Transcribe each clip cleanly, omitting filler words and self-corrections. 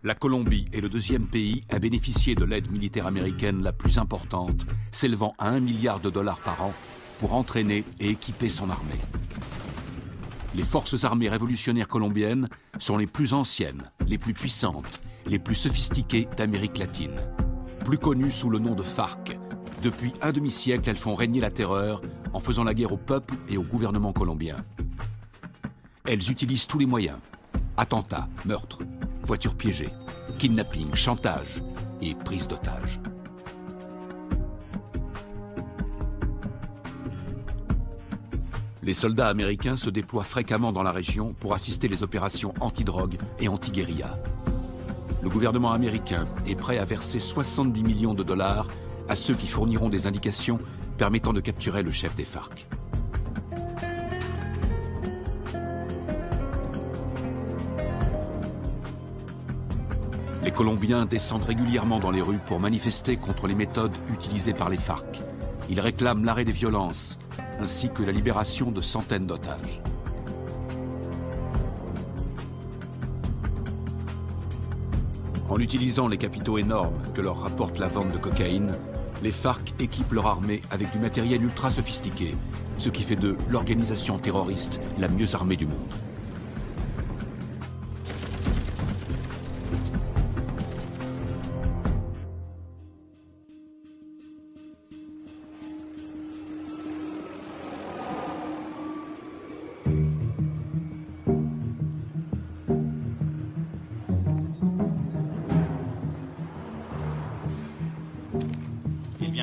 La Colombie est le deuxième pays à bénéficier de l'aide militaire américaine la plus importante, s'élevant à 1 milliard de dollars par an pour entraîner et équiper son armée. Les forces armées révolutionnaires colombiennes sont les plus anciennes, les plus puissantes, les plus sophistiquées d'Amérique latine. Plus connues sous le nom de FARC, depuis un demi-siècle, elles font régner la terreur en faisant la guerre au peuple et au gouvernement colombien. Elles utilisent tous les moyens: attentats, meurtres, voitures piégées, kidnapping, chantage et prise d'otages. Les soldats américains se déploient fréquemment dans la région pour assister les opérations anti-drogue et anti-guérilla. Le gouvernement américain est prêt à verser 70 millions de dollars à ceux qui fourniront des indications permettant de capturer le chef des FARC. Les Colombiens descendent régulièrement dans les rues pour manifester contre les méthodes utilisées par les FARC. Ils réclament l'arrêt des violences, ainsi que la libération de centaines d'otages. En utilisant les capitaux énormes que leur rapporte la vente de cocaïne, les FARC équipent leur armée avec du matériel ultra sophistiqué, ce qui fait d'eux l'organisation terroriste la mieux armée du monde.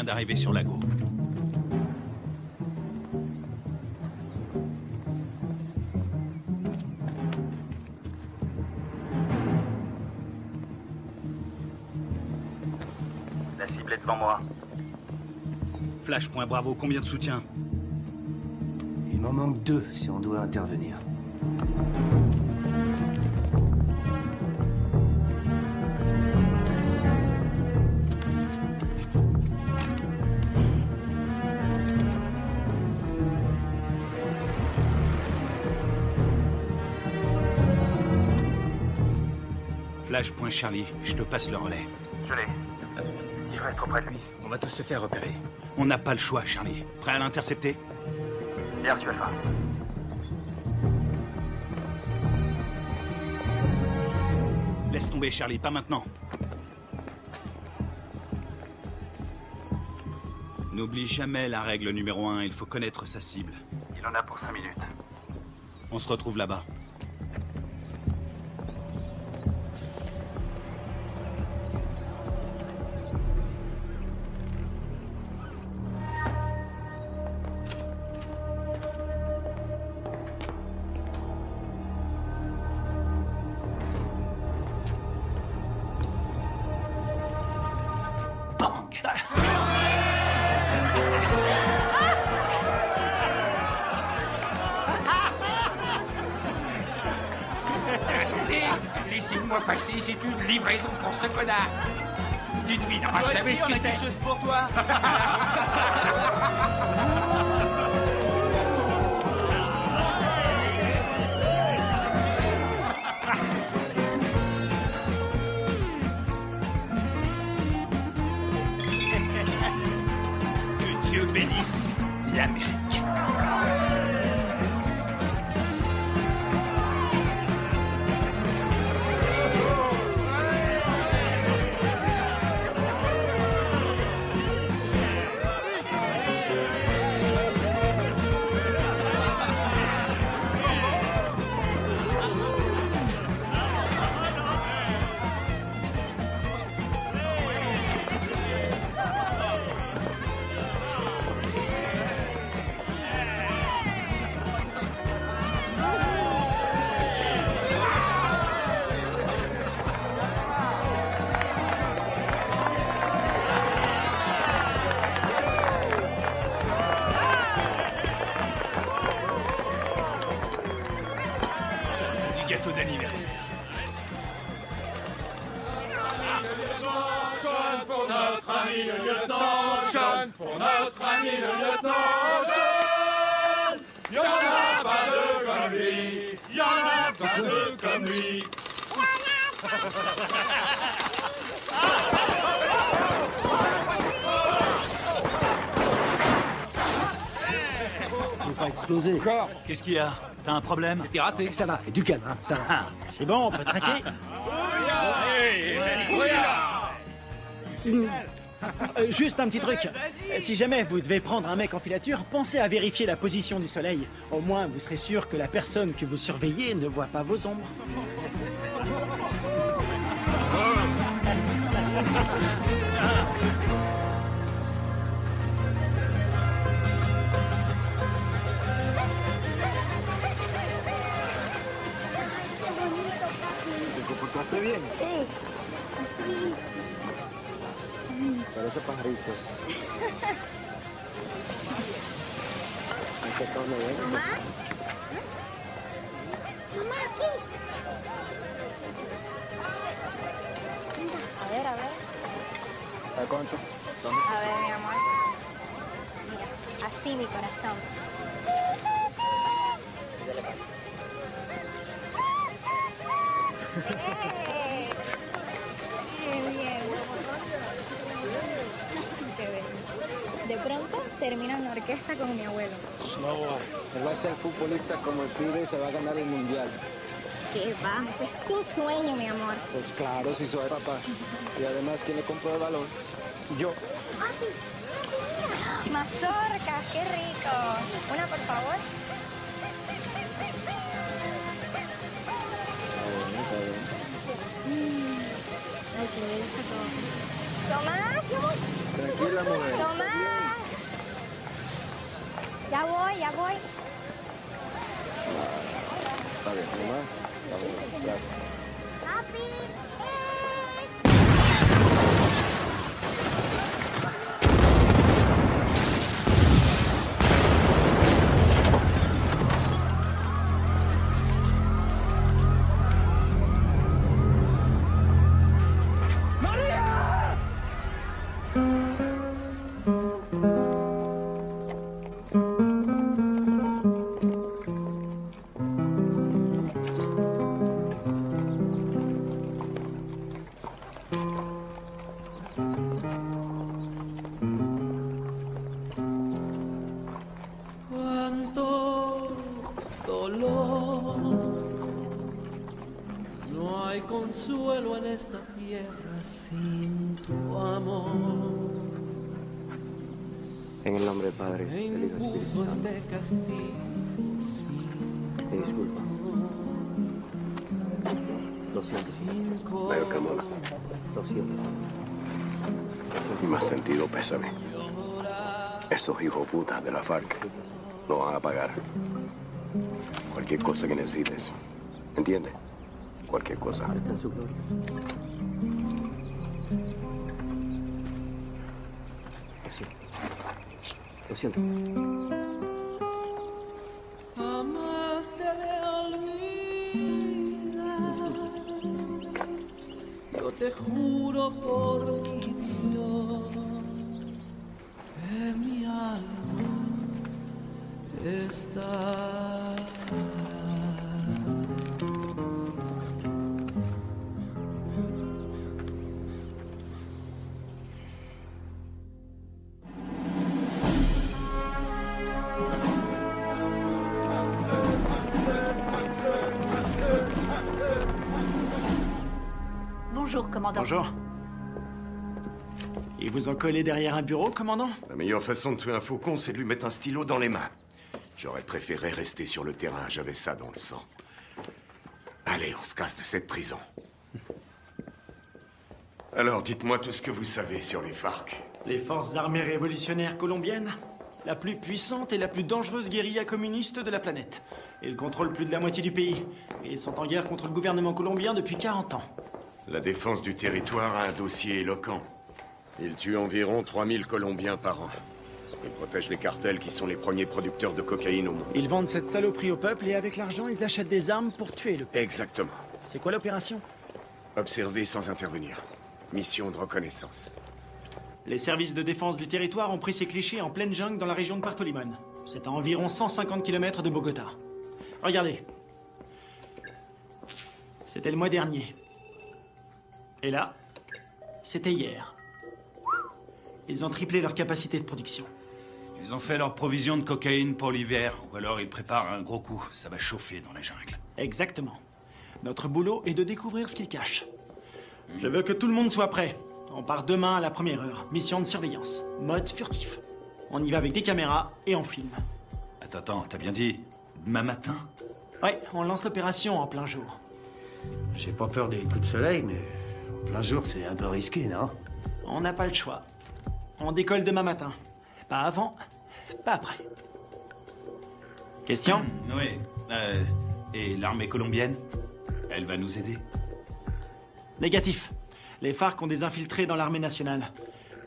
D'arriver sur Lago. La cible est devant moi. Flash, point Bravo, combien de soutien? Il m'en manque 2 si on doit intervenir. Flash, point Charlie, je te passe le relais. Je l'ai. Il faut être auprès de lui. On va tous se faire repérer. On n'a pas le choix, Charlie. Prêt à l'intercepter? Bien reçu, Alpha. Laisse tomber, Charlie, pas maintenant. N'oublie jamais la règle numéro 1, il faut connaître sa cible. Il en a pour 5 minutes. On se retrouve là-bas. Laissez-moi passer, c'est une livraison pour ce connard. Tu devineras jamais ce que c'est. quelque chose pour toi. Que Dieu bénisse l'Amérique. d'anniversaire. Sean pour notre ami le lieutenant, Sean pour notre ami le lieutenant, Sean. Y'en a pas deux comme lui, y'en a pas deux comme lui. Pas exploser. Encore? Qu'est-ce qu'il y a? T'as un problème? C'était raté. Ça va, et du calme, hein, ça va. Ah, c'est bon, on peut traquer. Juste un petit truc. Si jamais vous devez prendre un mec en filature, pensez à vérifier la position du soleil. Au moins, vous serez sûr que la personne que vous surveillez ne voit pas vos ombres. ¿Comportaste bien? Sí. Parece pajaritos. ¿Han sacado una buena? ¿Mamá? Mamá, aquí. A ver, a ver. ¿A cuánto? A ver, mi amor. Mira, así mi corazón. ¡Eh! ¡Qué bien! ¡Qué bien! De pronto termino en la orquesta con mi abuelo. No, él va a ser futbolista como el pibe y se va a ganar el mundial. ¿Qué va? Ese es tu sueño, mi amor. Pues claro, si soy papá. Y además, ¿quién le compró el balón? Yo. Mazorcas, qué rico. Una, por favor. Está bien. Ay, qué bello está todo. ¿Tomás? Tranquila, mujer. ¡Tomás! Ya voy, ya voy. Está bien, mamá. Está bien, gracias. ¡Papi! Cuánto dolor, no hay consuelo en esta tierra sin tu amor. En el nombre del Padre, Me del Hijo y del Espíritu impuso Santo. este castigo sin Te disculpa. Lo siento. sin Veo que mola. Lo siento. Y más sentido pésame. Esos hijos putas de la FARC lo van a pagar. Cualquier cosa que necesites. ¿Entiendes? Cualquier cosa. Está en su gloria. Lo siento. jamás te de olvidar. Yo te juro por mi Dios que mi alma está. Bonjour, commandant. Bonjour. Ils vous ont collé derrière un bureau, commandant? La meilleure façon de tuer un faucon, c'est de lui mettre un stylo dans les mains. J'aurais préféré rester sur le terrain, j'avais ça dans le sang. Allez, on se casse de cette prison. Alors, dites-moi tout ce que vous savez sur les FARC. Les forces armées révolutionnaires colombiennes, la plus puissante et la plus dangereuse guérilla communiste de la planète. Ils contrôlent plus de la moitié du pays. Et ils sont en guerre contre le gouvernement colombien depuis 40 ans. La défense du territoire a un dossier éloquent. Ils tuent environ 3000 Colombiens par an. Ils protègent les cartels qui sont les premiers producteurs de cocaïne au monde. Ils vendent cette saloperie au peuple et avec l'argent, ils achètent des armes pour tuer le peuple. Exactement. C'est quoi l'opération? Observer sans intervenir. Mission de reconnaissance. Les services de défense du territoire ont pris ces clichés en pleine jungle dans la région de Puerto Limón. C'est à environ 150 km de Bogota. Regardez. C'était le mois dernier. Et là, c'était hier. Ils ont triplé leur capacité de production. Ils ont fait leur provision de cocaïne pour l'hiver, ou alors ils préparent un gros coup. Ça va chauffer dans la jungle. Exactement. Notre boulot est de découvrir ce qu'ils cachent. Je veux que tout le monde soit prêt. On part demain à la première heure. Mission de surveillance. Mode furtif. On y va avec des caméras et on filme. Attends, t'as bien dit demain matin? Ouais, on lance l'opération en plein jour. J'ai pas peur des coups de soleil, mais en plein jour, c'est un peu risqué, non? On n'a pas le choix. On décolle demain matin. Pas avant, pas après. Question? Oui. Et l'armée colombienne? Elle va nous aider? Négatif. Les FARC ont des infiltrés dans l'armée nationale.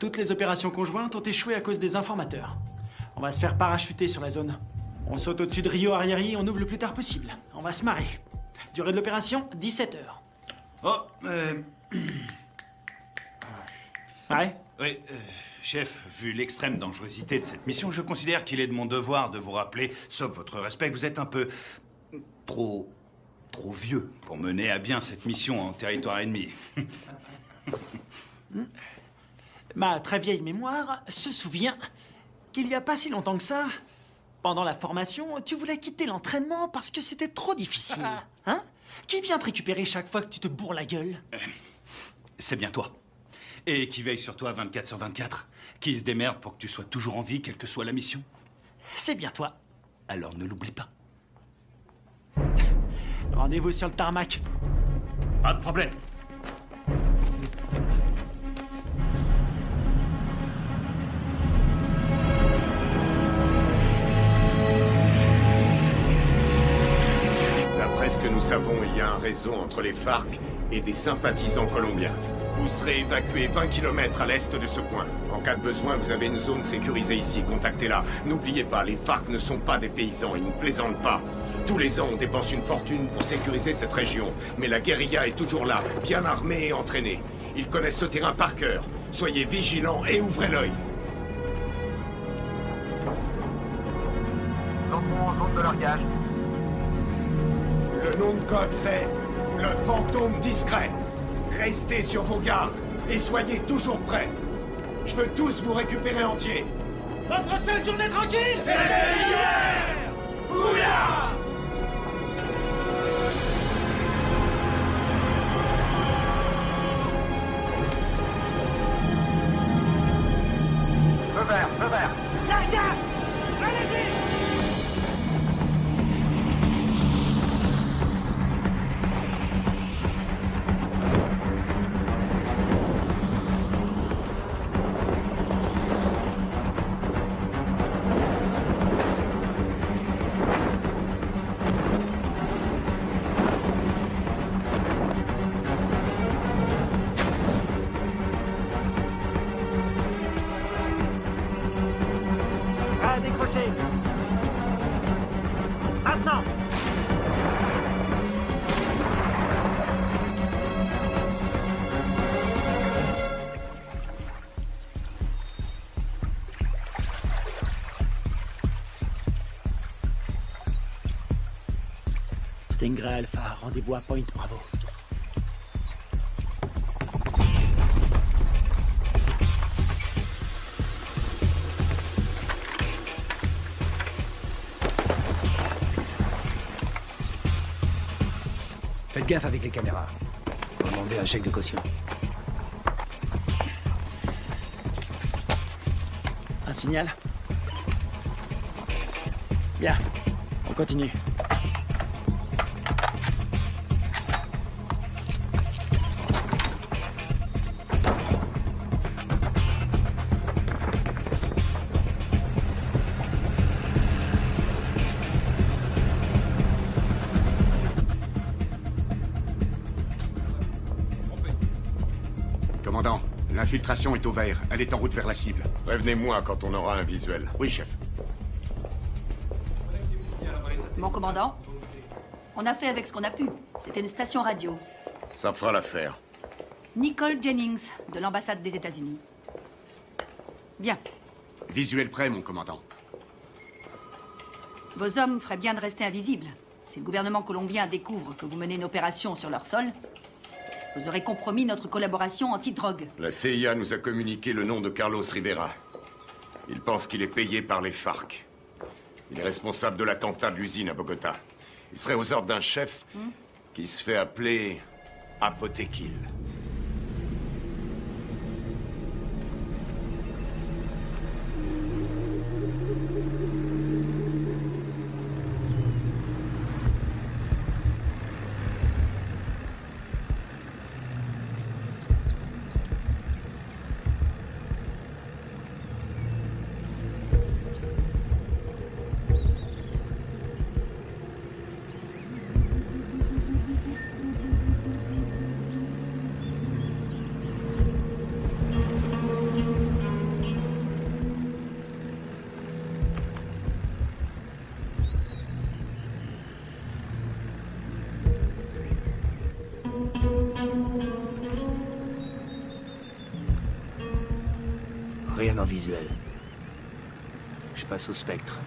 Toutes les opérations conjointes ont échoué à cause des informateurs. On va se faire parachuter sur la zone. On saute au-dessus de Rio Arrieri, on ouvre le plus tard possible. On va se marrer. Durée de l'opération, 17 heures. Oh, Ouais? Oui, chef, vu l'extrême dangerosité de cette mission, je considère qu'il est de mon devoir de vous rappeler, sauf votre respect, que vous êtes un peu trop vieux pour mener à bien cette mission en territoire ennemi. Ma très vieille mémoire se souvient qu'il n'y a pas si longtemps que ça, pendant la formation, tu voulais quitter l'entraînement parce que c'était trop difficile. Hein? Qui vient te récupérer chaque fois que tu te bourres la gueule? C'est bien toi. Et qui veille sur toi 24/24. Qui se démerde pour que tu sois toujours en vie, quelle que soit la mission. C'est bien toi. Alors ne l'oublie pas. Rendez-vous sur le tarmac. Pas de problème. D'après ce que nous savons, il y a un réseau entre les FARC et des sympathisants colombiens. Vous serez évacué 20 km à l'est de ce point. En cas de besoin, vous avez une zone sécurisée ici. Contactez-la. N'oubliez pas, les FARC ne sont pas des paysans. Ils ne plaisantent pas. Tous les ans, on dépense une fortune pour sécuriser cette région. Mais la guérilla est toujours là, bien armée et entraînée. Ils connaissent ce terrain par cœur. Soyez vigilants et ouvrez l'œil. Entrons en zone de largage. Le nom de code, c'est le fantôme discret. Restez sur vos gardes et soyez toujours prêts. Je veux tous vous récupérer entiers. Votre seule journée tranquille, C'était hier! Bouillard! Feu vert, feu vert. Largage! Allez-y! À décrocher. Maintenant. Stingray Alpha, rendez-vous à Point Bravo. Faites gaffe avec les caméras. Faut demander un chèque de caution. Un signal? Bien, on continue. Commandant, l'infiltration est au vert. Elle est en route vers la cible. Prévenez-moi quand on aura un visuel. Oui, chef. Mon commandant, on a fait avec ce qu'on a pu. C'était une station radio. Ça fera l'affaire. Nicole Jennings, de l'ambassade des États-Unis. Bien. Visuel prêt, mon commandant. Vos hommes feraient bien de rester invisibles. Si le gouvernement colombien découvre que vous menez une opération sur leur sol, Vous aurez compromis notre collaboration anti-drogue. La CIA nous a communiqué le nom de Carlos Rivera. Il pense qu'il est payé par les FARC. Il est responsable de l'attentat de l'usine à Bogota. Il serait aux ordres d'un chef qui se fait appeler Apotekil. Rien en visuel. Je passe au spectre.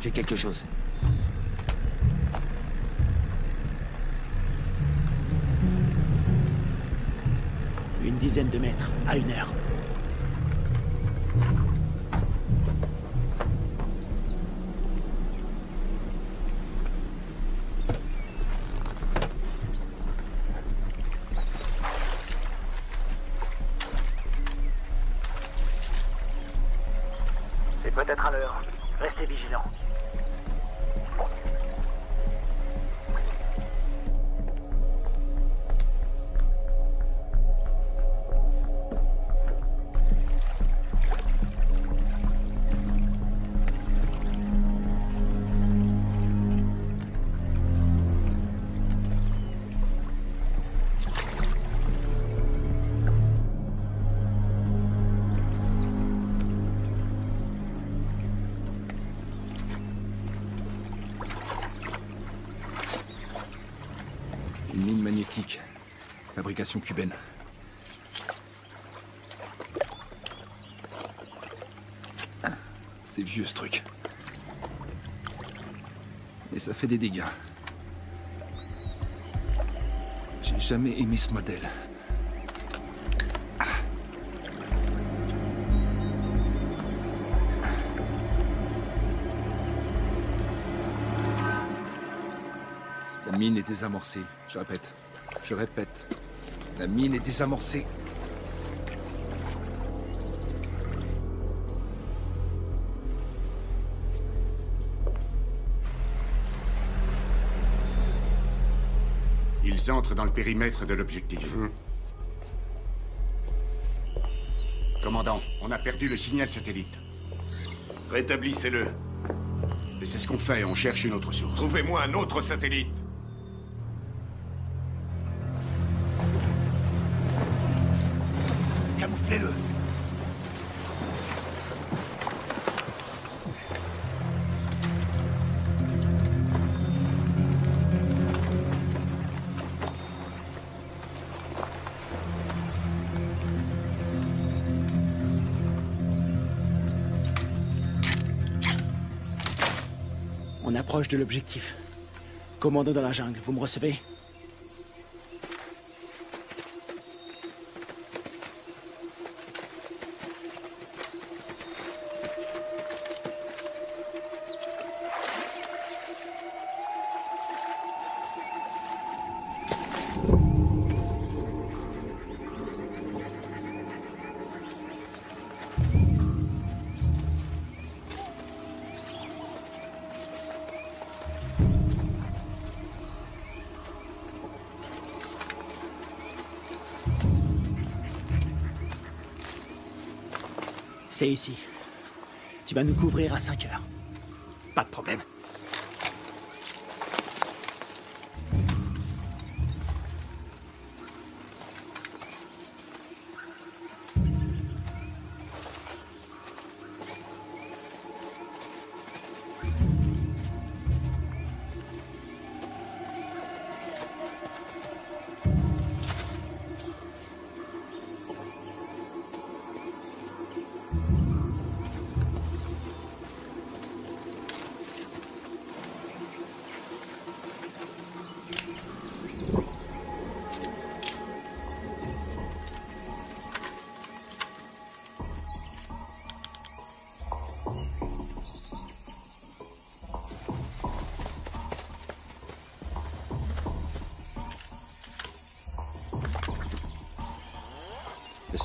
J'ai quelque chose. Une dizaine de mètres, à 1 heure. C'est peut-être à l'heure. Restez vigilants. Une mine magnétique. Fabrication cubaine. C'est vieux ce truc. Et ça fait des dégâts. J'ai jamais aimé ce modèle. La mine est désamorcée. Je répète. Je répète. La mine est désamorcée. Ils entrent dans le périmètre de l'objectif. Commandant, on a perdu le signal satellite. Rétablissez-le. Et c'est ce qu'on fait, on cherche une autre source. Trouvez-moi un autre satellite. Camouflez-le. On approche de l'objectif. Commando dans la jungle, vous me recevez? C'est ici. Tu vas nous couvrir à 5 heures. Pas de problème.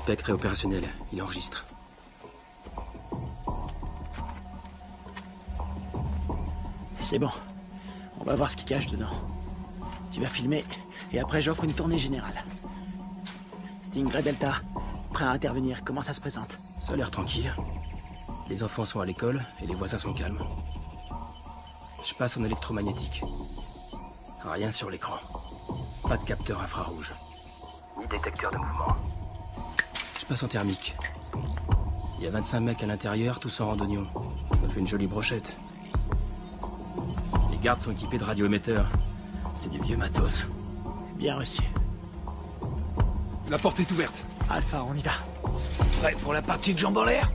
Spectre est opérationnel. Il enregistre. C'est bon. On va voir ce qu'il cache dedans. Tu vas filmer, et après j'offre une tournée générale. Stingray Delta, prêt à intervenir. Comment ça se présente? Ça a l'air tranquille. Les enfants sont à l'école, et les voisins sont calmes. Je passe en électromagnétique. Rien sur l'écran. Pas de capteur infrarouge. Ni détecteur de mouvement. Je passe en thermique. Il y a 25 mecs à l'intérieur, tous en randonnion. Ça fait une jolie brochette. Les gardes sont équipés de radioémetteurs. C'est du vieux matos. Bien reçu. La porte est ouverte. Alpha, on y va. Prêt pour la partie de jambes en l'air?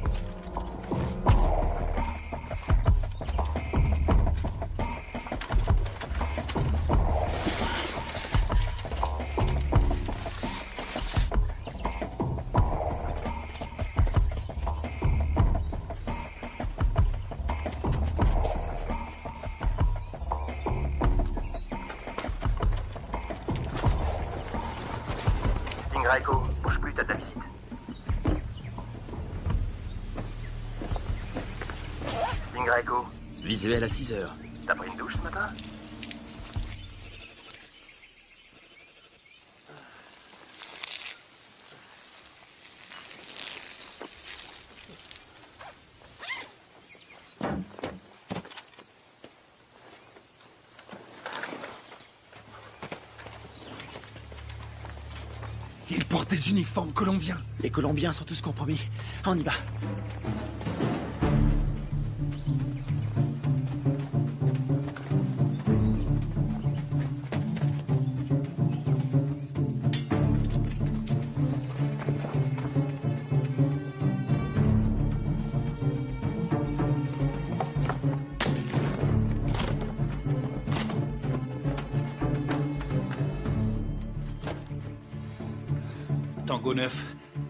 Echo, bouge plus, t'as de la visite. Echo. Visuel à 6 heures. T'as pris une douche ce matin? Ils portent des uniformes colombiens. Les Colombiens sont tous compromis. On y va. Tango 9,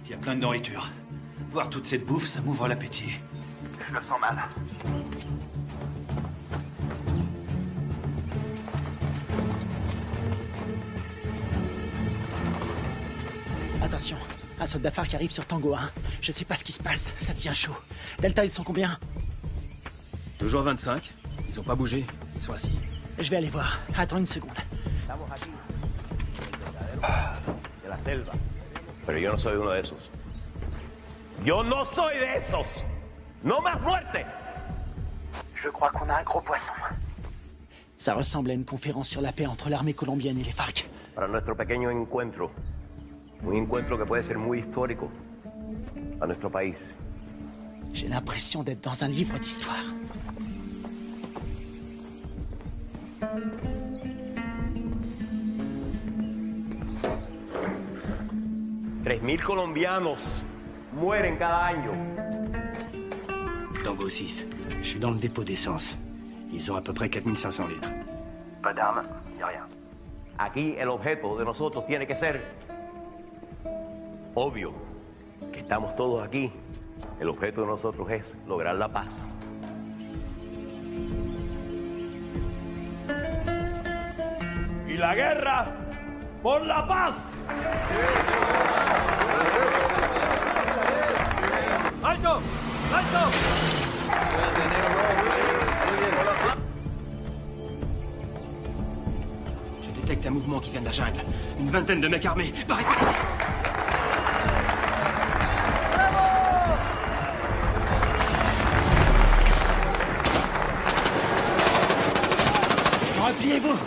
il y a plein de nourriture. Voir toute cette bouffe, ça m'ouvre l'appétit. Je le sens mal. Attention, un soldat phare qui arrive sur Tango 1. Je sais pas ce qui se passe, ça devient chaud. Delta, ils sont combien? Toujours 25. Ils ont pas bougé. Ils sont assis. Je vais aller voir. Attends une seconde. De la selva. Pero yo no soy uno de esos. Yo no soy de esos. No más muerte. Je crois qu'on a un gros poisson. Ça ressemble à une conférence sur la paix entre l'armée colombienne et les FARC. Para nuestro pequeño encuentro. Un encuentro que puede ser muy histórico a nuestro país. J'ai l'impression d'être dans un livre d'histoire. $3,000 colombianos mueren cada año. Tango 6, je suis dans le dépôt d'essence. Ils ont à peu près 4500 litres. Pas d'armes, y a rien. Aquí el objeto de nosotros tiene que ser obvio. Que estamos todos aquí. El objeto de nosotros es lograr la paz. Y la guerra por la paz. ¡Alto! ¡Alto! Je détecte un mouvement qui vient de la jungle. Une vingtaine de mecs armés. Barricade! Repliez-vous!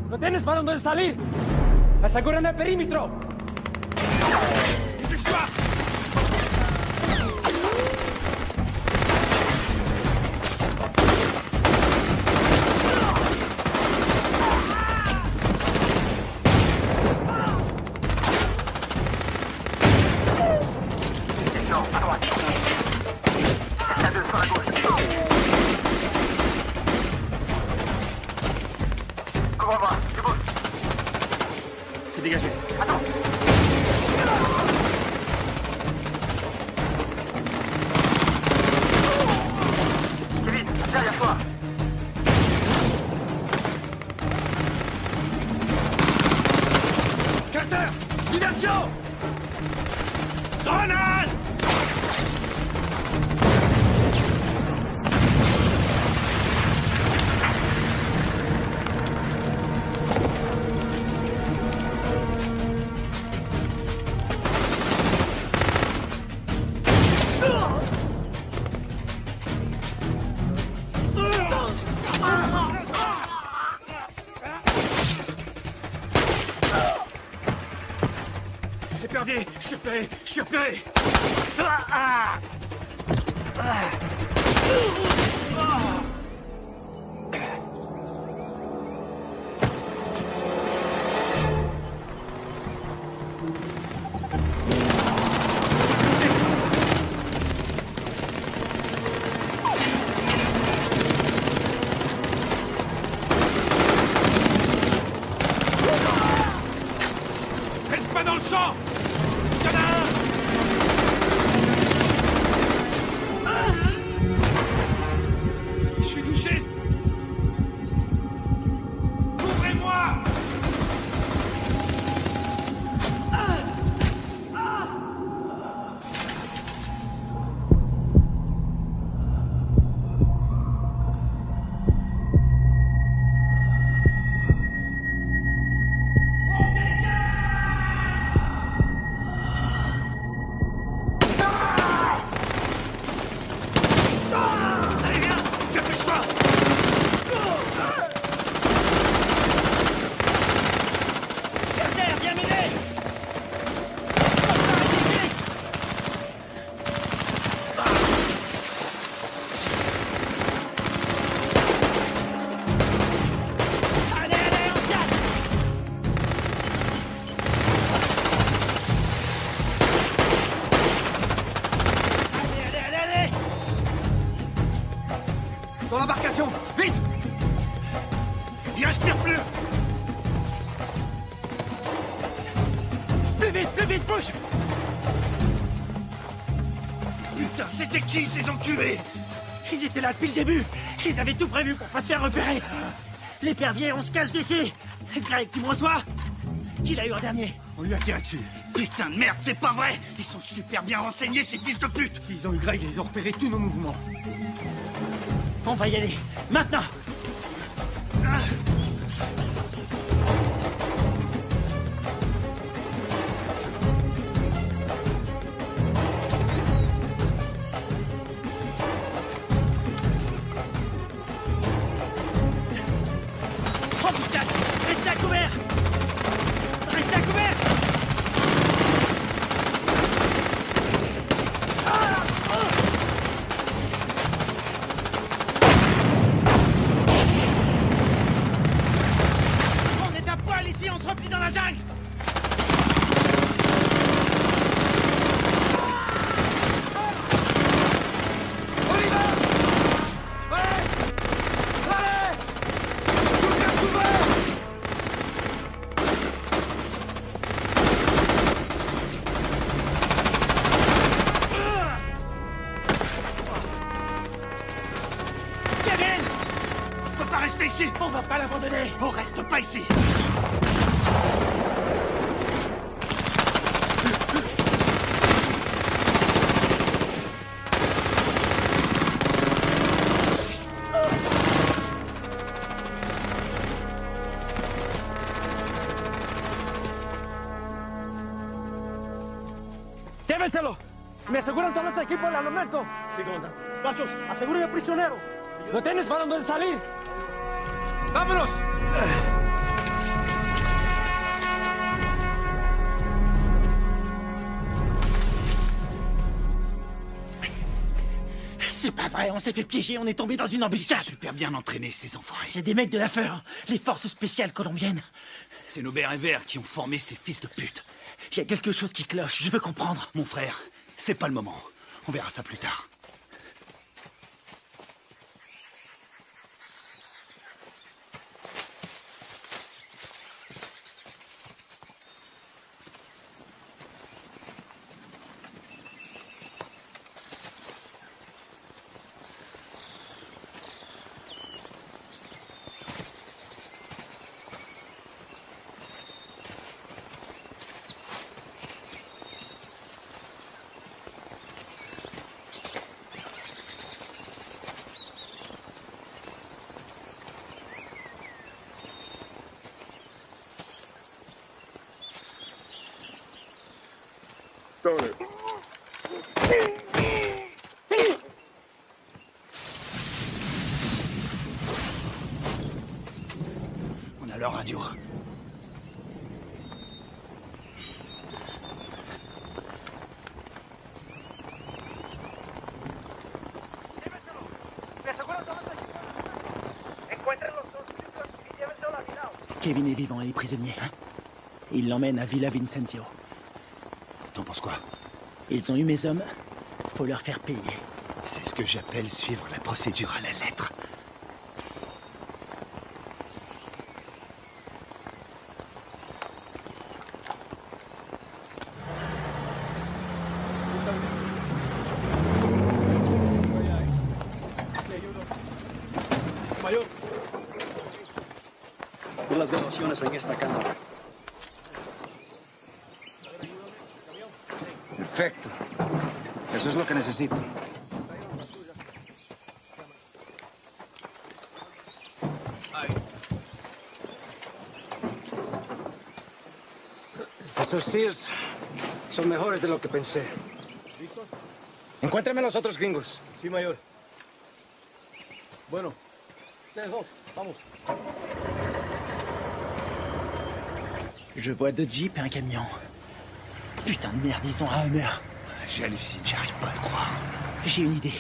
¡No tienes para dónde salir! ¡Aseguren el perímetro! Couvre-moi, je bouge. C'est dégagé. Attends. Kevin, derrière toi. Carter, diversion! Grenade! J'ai perdu. Je suis repéré. Je suis repéré. Reste pas dans le champ! Y'en a un! Je suis touché! Couvrez-moi! Allez, viens! Dépêche-toi! Carter, viens m'aider. Allez, allez, on se casse. Allez, allez, allez, allez. Dans l'embarcation! Vite! Il respire plus! Plus vite, bouge. Putain, c'était qui ces enculés? Ils étaient là depuis le début. Ils avaient tout prévu pour pas se faire repérer. L'épervier, on se casse d'ici. Greg, tu me reçois? Qui l'a eu en dernier? On lui a tiré dessus. Putain de merde, c'est pas vrai! Ils sont super bien renseignés, ces fils de pute! S'ils ont eu Greg, ils ont repéré tous nos mouvements. On va y aller. Maintenant. Oh putain! Restez à couvert! Restez à couvert! On est à poil ici, on se replie dans la jungle! Kevin! On peut pas rester ici! On va pas l'abandonner! On reste pas ici! ¡Llévenselo! ¿Me aseguran todo este equipo del armamento? Sí, comandante. Machos, aseguren al prisionero. ¿No tienes para dónde salir? ¡Vámonos! C'est pas vrai, on s'est fait piéger, on est tombé dans une embuscade. Super bien entraînés, ces enfoirés. C'est des mecs de la FEUR, les forces spéciales colombiennes. C'est nos bérets verts qui ont formé ces fils de pute. Il y a quelque chose qui cloche, je veux comprendre. Mon frère, c'est pas le moment. On verra ça plus tard. Stoner. On a leur radio. Kevin est vivant et est prisonnier. Il l'emmène à Villa Vicencio. T'en penses quoi? Ils ont eu mes hommes. Faut leur faire payer. C'est ce que j'appelle suivre la procédure à la lettre. Mayor, vi las grabaciones en esta cámara. Perfecto. Eso es lo que necesito. Esos Sears son mejores de lo que pensé. Encuéntrame a los otros gringos. Sí, mayor. Bueno, ustedes dos, vamos. Je vois deux jeeps et un camion. Putain de merde, ils ont un Hummer. J'hallucine, j'arrive pas à le croire. J'ai une idée.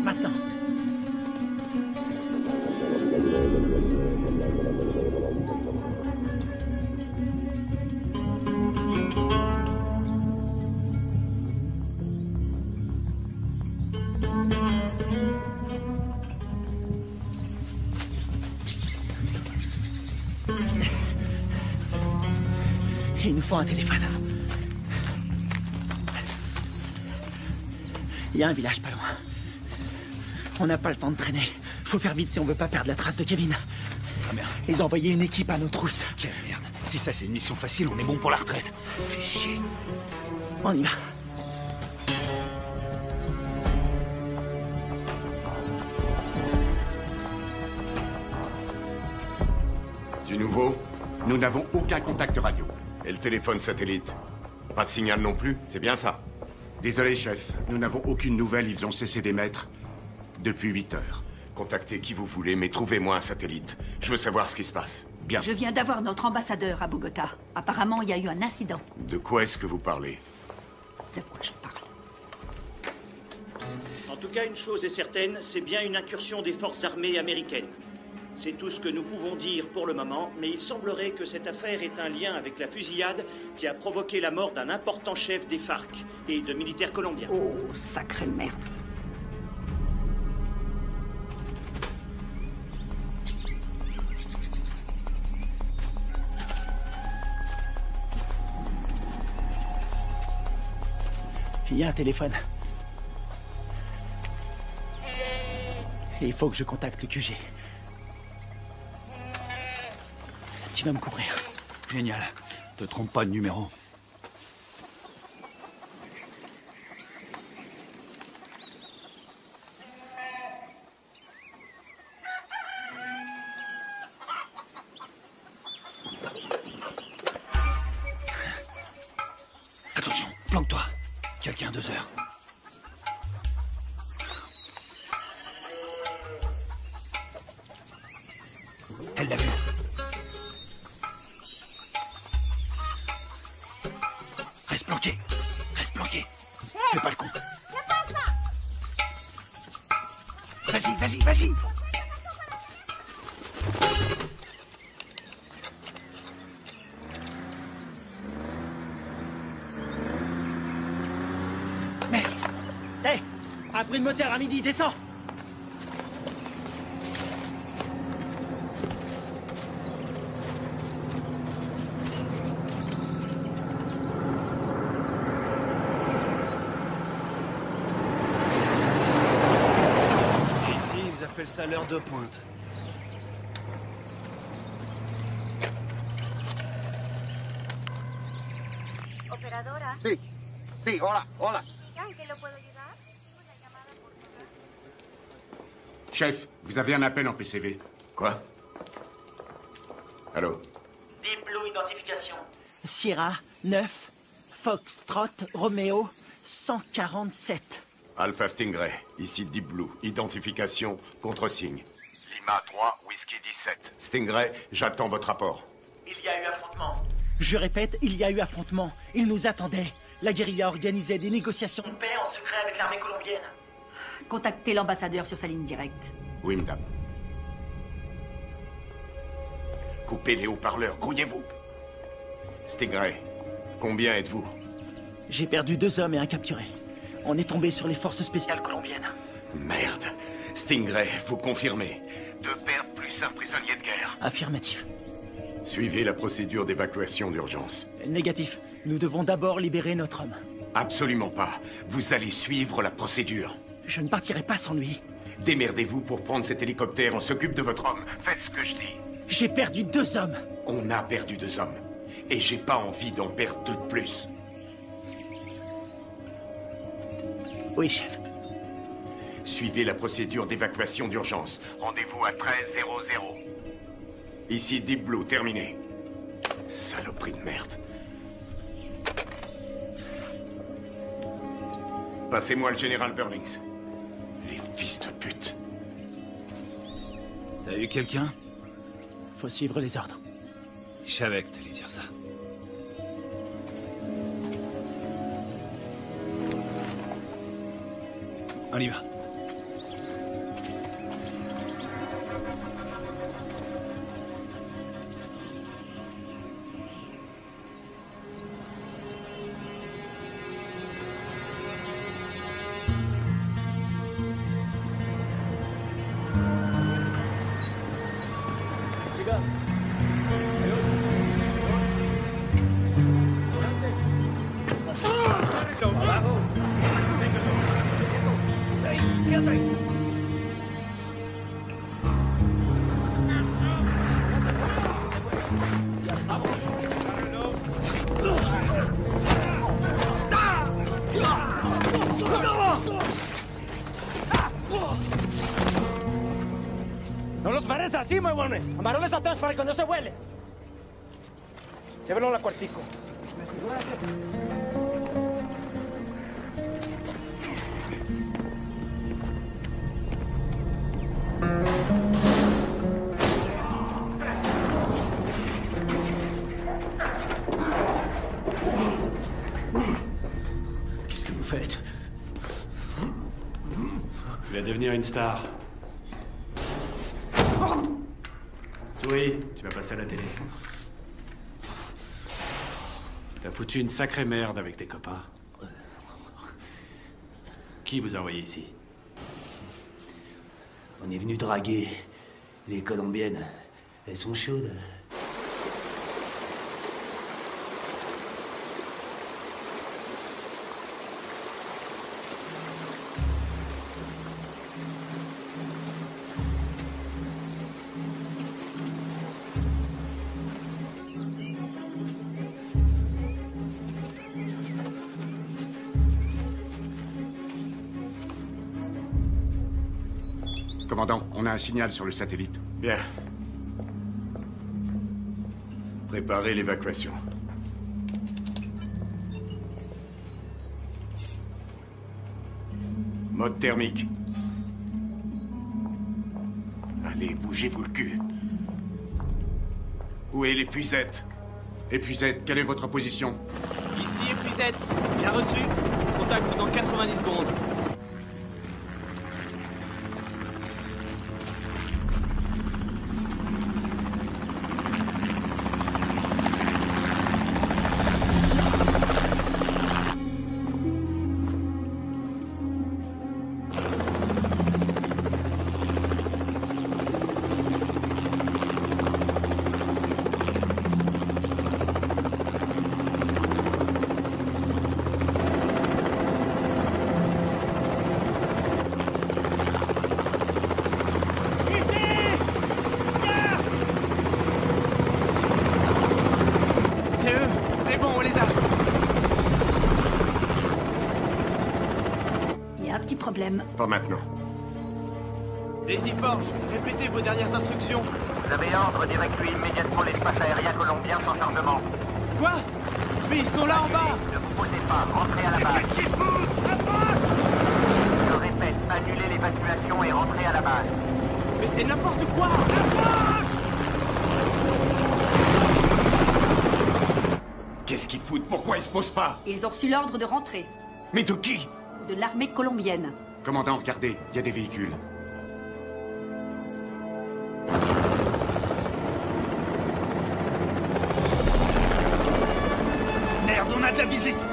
Maintenant. Il nous faut un téléphone. Il y a un village pas loin. On n'a pas le temps de traîner. Faut faire vite si on veut pas perdre la trace de Kevin. Très bien. Ils ont envoyé une équipe à nos trousses. Quelle merde. Si ça c'est une mission facile, on est bon pour la retraite. Fais chier. On y va. Du nouveau? Nous n'avons aucun contact radio. Et le téléphone satellite? Pas de signal non plus, c'est bien ça? Désolé, chef. Nous n'avons aucune nouvelle. Ils ont cessé d'émettre depuis 8 heures. Contactez qui vous voulez, mais trouvez-moi un satellite. Je veux savoir ce qui se passe. Bien. Je viens d'avoir notre ambassadeur à Bogota. Apparemment, il y a eu un incident. De quoi est-ce que vous parlez? De quoi je parle? En tout cas, une chose est certaine, c'est bien une incursion des forces armées américaines. C'est tout ce que nous pouvons dire pour le moment, mais il semblerait que cette affaire ait un lien avec la fusillade qui a provoqué la mort d'un important chef des FARC et de militaires colombiens. Oh, sacrée merde. Il y a un téléphone. Il faut que je contacte le QG. Tu vas me couvrir. Génial. Te trompe pas de numéro. Attention, planque-toi. Quelqu'un à 2 heures. Elle l'a vu. Reste planqué. Reste planqué. Fais pas le con. Vas-y, vas-y, vas-y. Mec. Hé, un bruit de moteur à midi, descends. Ici, ils appellent ça l'heure de pointe. Sí. Sí, hola, hola. ¿En qué lo puedo ayudar? Chef, vous avez un appel en PCV. Quoi? Allô? Deep Blue Identification. Sierra 9, Foxtrot, Romeo 147. Alpha Stingray, ici Deep Blue. Identification, contre-signe. Lima 3, Whisky 17. Stingray, j'attends votre rapport. Il y a eu affrontement. Je répète, il y a eu affrontement. Ils nous attendaient. La guérilla organisait des négociations de paix en secret avec l'armée colombienne. Contactez l'ambassadeur sur sa ligne directe. Oui, madame. Coupez les haut-parleurs, grouillez-vous. Stingray, combien êtes-vous? J'ai perdu 2 hommes et un capturé. On est tombé sur les forces spéciales colombiennes. Merde. Stingray, vous confirmez? 2 pertes plus un prisonnier de guerre. Affirmatif. Suivez la procédure d'évacuation d'urgence. Négatif. Nous devons d'abord libérer notre homme. Absolument pas. Vous allez suivre la procédure. Je ne partirai pas sans lui. Démerdez-vous pour prendre cet hélicoptère. On s'occupe de votre homme. Faites ce que je dis. J'ai perdu 2 hommes. On a perdu 2 hommes. Et j'ai pas envie d'en perdre 2 de plus. Oui, chef. Suivez la procédure d'évacuation d'urgence. Rendez-vous à 13:00. Ici Deep Blue, terminé. Saloperie de merde. Passez-moi le général Burlings. Les fils de pute. T'as eu quelqu'un? Faut suivre les ordres. Je savais que t'allais dire ça. On y va. No los pares así, huevones. Amarones atrás para que no se vuele. Llévenlo a la cuartico. Qu'est-ce que vous faites? Tu vas devenir une star. Oui, tu vas passer à la télé. T'as foutu une sacrée merde avec tes copains. Qui vous a envoyé ici? On est venu draguer les Colombiennes. Elles sont chaudes. Commandant, on a un signal sur le satellite. Bien. Préparez l'évacuation. Mode thermique. Allez, bougez-vous le cul. Où est l'épuisette? Épuisette, quelle est votre position? Ici épuisette. Bien reçu. Contact dans 90 secondes. petit problème. Pas maintenant. Daisy Forge, répétez vos dernières instructions. Vous avez ordre d'évacuer immédiatement l'espace aérien colombien sans chargement. Quoi? Mais ils sont là en bas! Ne vous posez pas, rentrez à la base. Qu'est-ce qu'ils foutent? Je répète, annulez l'évacuation et rentrez à la base. Mais c'est n'importe quoi! Qu'est-ce qu'ils foutent? Pourquoi ils se posent pas? Ils ont reçu l'ordre de rentrer. Mais de qui? De l'armée colombienne. Commandant, regardez, il y a des véhicules. Merde, on a de la visite!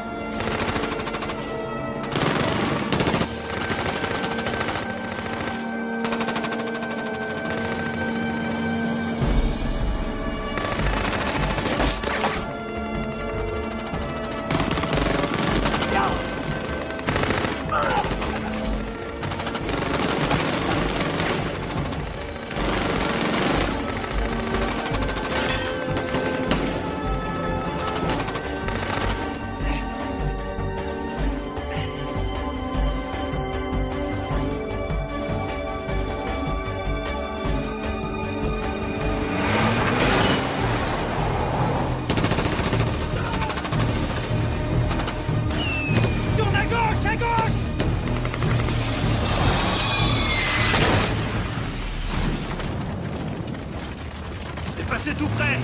C'est tout près.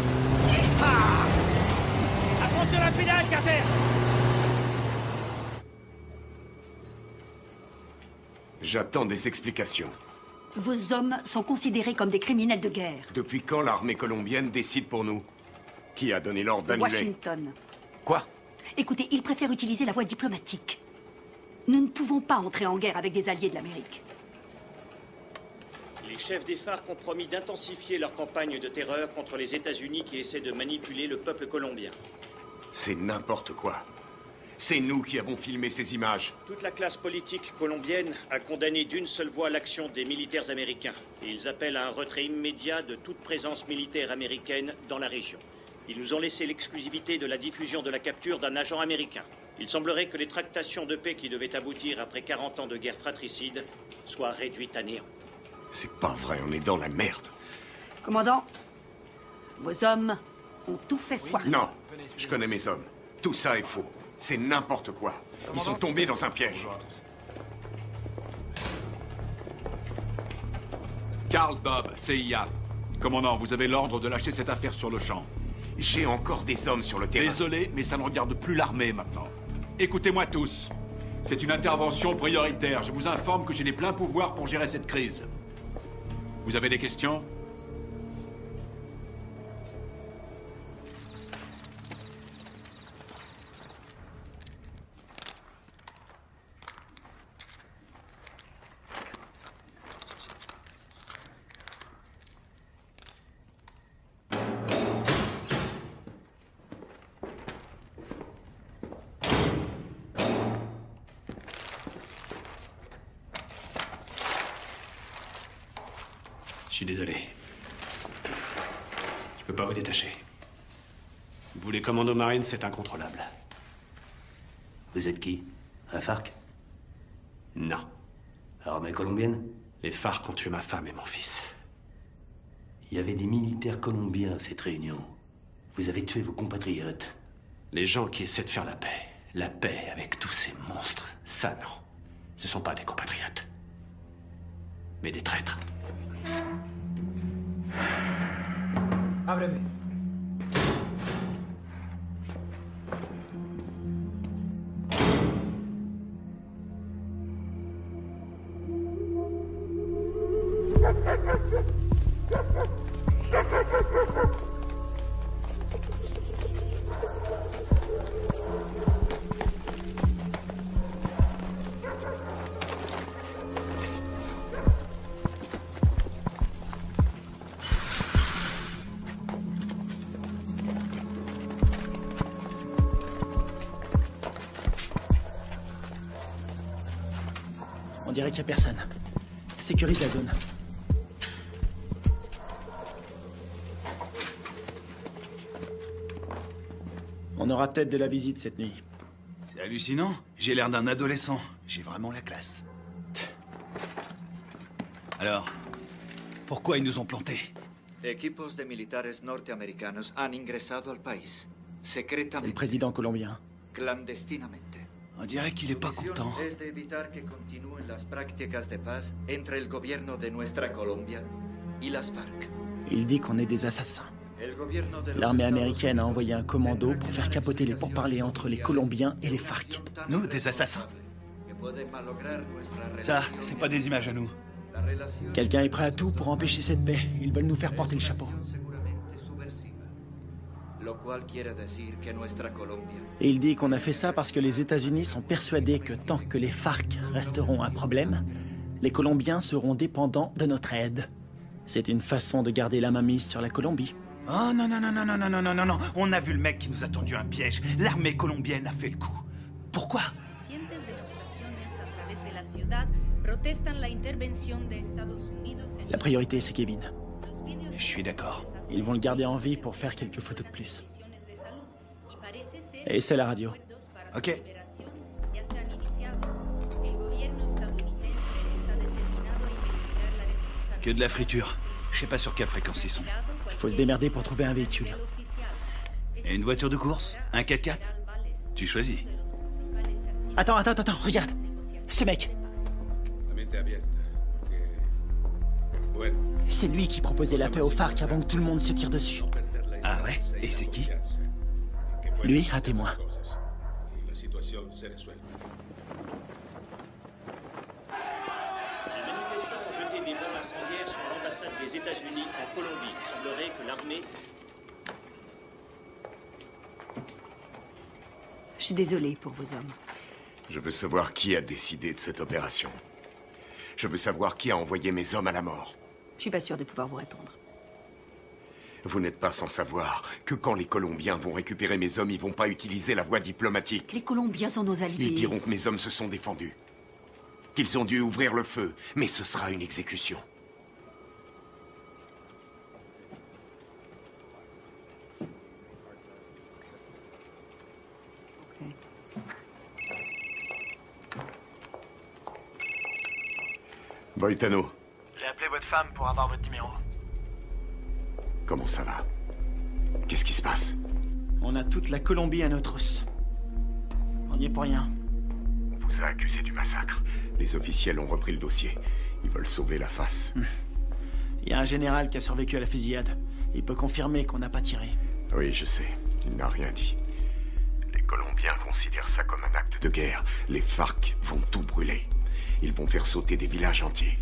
Ah! Attention à la pédale, Carter! J'attends des explications. Vos hommes sont considérés comme des criminels de guerre. Depuis quand l'armée colombienne décide pour nous? Qui a donné l'ordre d'annuler? Washington. Quoi? Écoutez, ils préfèrent utiliser la voie diplomatique. Nous ne pouvons pas entrer en guerre avec des alliés de l'Amérique. Les chefs des FARC ont promis d'intensifier leur campagne de terreur contre les États-Unis qui essaient de manipuler le peuple colombien. C'est n'importe quoi. C'est nous qui avons filmé ces images. Toute la classe politique colombienne a condamné d'une seule voix l'action des militaires américains. Et ils appellent à un retrait immédiat de toute présence militaire américaine dans la région. Ils nous ont laissé l'exclusivité de la diffusion de la capture d'un agent américain. Il semblerait que les tractations de paix qui devaient aboutir après 40 ans de guerre fratricide soient réduites à néant. C'est pas vrai, on est dans la merde. Commandant, vos hommes ont tout fait foirer. Non, je connais mes hommes. Tout ça est faux. C'est n'importe quoi. Ils sont tombés dans un piège. Karl Bob, CIA. Commandant, vous avez l'ordre de lâcher cette affaire sur le champ. J'ai encore des hommes sur le terrain. Désolé, mais ça ne regarde plus l'armée maintenant. Écoutez-moi tous. C'est une intervention prioritaire. Je vous informe que j'ai les pleins pouvoirs pour gérer cette crise. Vous avez des questions? Je suis désolé. Je peux pas vous détacher. Vous, les commandos marines, c'est incontrôlable. Vous êtes qui? Un FARC? Non. Armée colombienne? Les FARC ont tué ma femme et mon fils. Il y avait des militaires colombiens à cette réunion. Vous avez tué vos compatriotes. Les gens qui essaient de faire la paix avec tous ces monstres, ça non. Ce sont pas des compatriotes. Mais des traîtres. Ábreme. On dirait qu'il n'y a personne. Sécurise la zone. On aura peut-être de la visite cette nuit. C'est hallucinant. J'ai l'air d'un adolescent. J'ai vraiment la classe. Alors, pourquoi ils nous ont plantés? Equipos de militares norteamericanos han ingresado al país, C'est secretamente, le président colombien. clandestinamente. On dirait qu'il est pas content. Es de evitar que continúen las prácticas de paz entre el gobierno de nuestra Colombia y las FARC. Il dit qu'on est des assassins. El gobierno de los L'armée Estados américaine a envoyé un commando pour faire capoter les pourparlers entre les Colombiens et les FARC. Nous, des assassins? que pueden malograr nuestra Ça, relación c'est pas des images à nous. La relación Quelqu'un est prêt à tout pour empêcher cette paix. Ils veulent nous faire porter le chapeau. seguramente subversiva, lo cual quiere decir que nuestra Colombia Et il dit qu'on a fait ça parce que les États-Unis sont persuadés que tant que les FARC resteront un problème, les Colombiens seront dépendants de notre aide. C'est une façon de garder la mainmise sur la Colombie. Oh non, non, non, non, non, non, non, non, non, non. On a vu le mec qui nous a tendu un piège. L'armée colombienne a fait le coup. Pourquoi? Recientes demostraciones a través de la ciudad protestan la intervención de Estados Unidos en La priorité, c'est Kevin. Je suis d'accord. Ils vont le garder en vie pour faire quelques photos de plus. de salud y parece ser Et c'est la radio. Ok. ya se han iniciado. El gobierno estadounidense está determinado a investigar la responsabilidad. Que de la friture. Je sais pas sur quelle fréquence ils sont. Il faut se démerder pour trouver un véhicule. Et une voiture de course? Un 4x4? Tu choisis. Attends, regarde. Ce mec, c'est lui qui proposait la paix aux FARC avant que tout le monde se tire dessus. Ah ouais? Et c'est qui? Lui, un témoin. Les manifestants ont jeté des bombes incendiaires sur l'ambassade des États-Unis en Colombie. Il semblerait que l'armée... Je suis désolée pour vos hommes. Je veux savoir qui a décidé de cette opération. Je veux savoir qui a envoyé mes hommes à la mort. Je suis pas sûre de pouvoir vous répondre. Vous n'êtes pas sans savoir que quand les Colombiens vont récupérer mes hommes, ils vont pas utiliser la voie diplomatique. Les Colombiens sont nos alliés. Ils diront que mes hommes se sont défendus. Qu'ils ont dû ouvrir le feu, mais ce sera une exécution. Boitano, J'ai appelé votre femme pour avoir votre numéro. comment ça va? Qu'est-ce qui se passe? On a toute la Colombie à nos trousses. On n'y est pour rien. On vous a accusé du massacre. Les officiels ont repris le dossier. Ils veulent sauver la face. Il y a un général qui a survécu à la fusillade. Il peut confirmer qu'on n'a pas tiré. Oui, je sais. Il n'a rien dit. Les Colombiens considèrent ça comme un acte de guerre. Les FARC vont tout brûler. Ils vont faire sauter des villages entiers.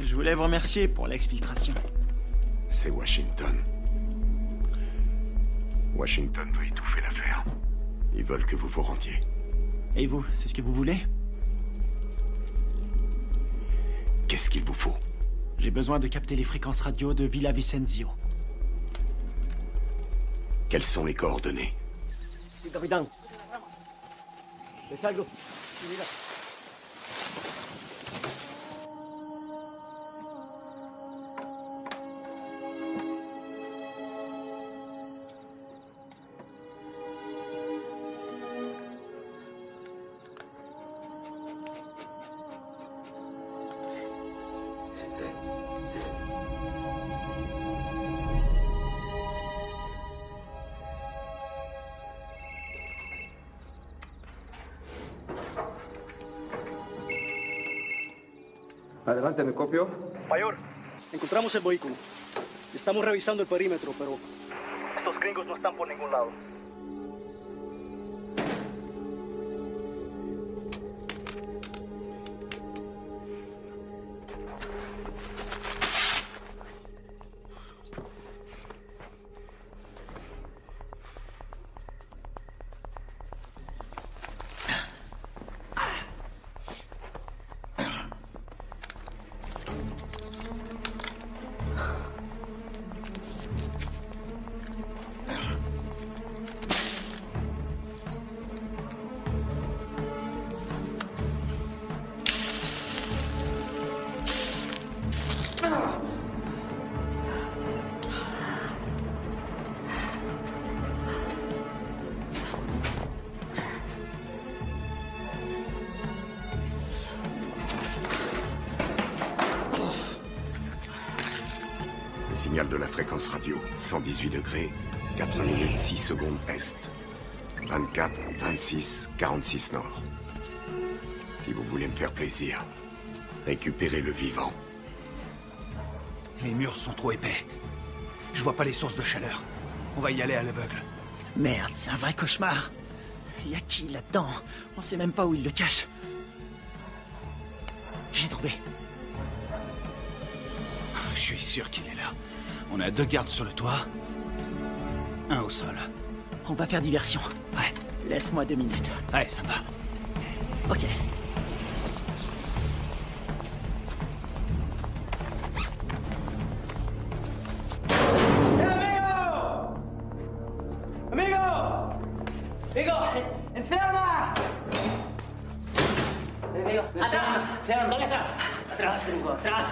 Je voulais vous remercier pour l'exfiltration. C'est Washington. Washington veut étouffer l'affaire. Ils veulent que vous vous rendiez. Et vous, c'est ce que vous voulez? Qu'est-ce qu'il vous faut? J'ai besoin de capter les fréquences radio de Villa Vicencio. Quelles sont les coordonnées? Sí, capitán. ¿Le salgo? Sí, mira. Adelante, ¿me copio? Mayor, encontramos el vehículo. Estamos revisando el perímetro, pero estos gringos no están por ningún lado. signal de la fréquence radio. 118 degrés, 4 minutes 6 secondes est. 24, 26, 46 nord. Si vous voulez me faire plaisir, récupérez le vivant. Les murs sont trop épais. Je vois pas les sources de chaleur. On va y aller à l'aveugle. Merde, c'est un vrai cauchemar. Y a qui là-dedans? On sait même pas où il le cache. J'ai trouvé. Je suis sûr qu'il est là. On a 2 gardes sur le toit. 1 au sol. On va faire diversion. Ouais. Laisse-moi 2 minutes. Ouais, ça va. Ok. ¡Amigo! ¡Enferma! ¡Amigo! ¡Atrás! ¡Dale atrás! ¡Atrás, gringo! ¡Atrás!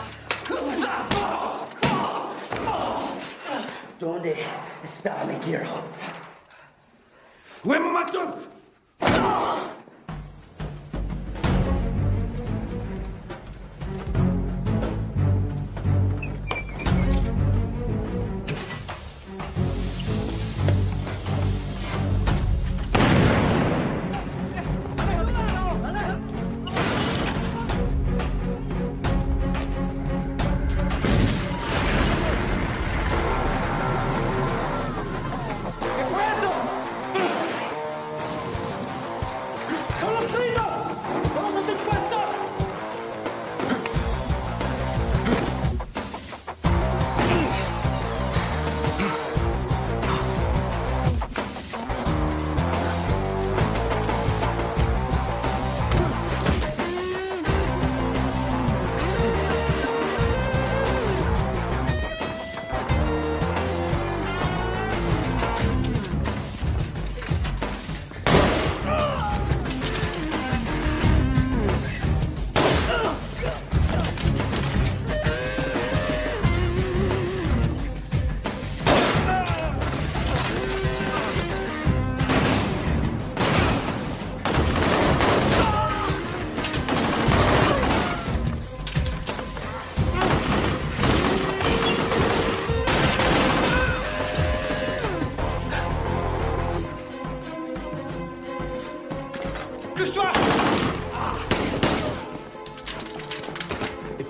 ¿Dónde está mi quiero? ¡Huevo matos!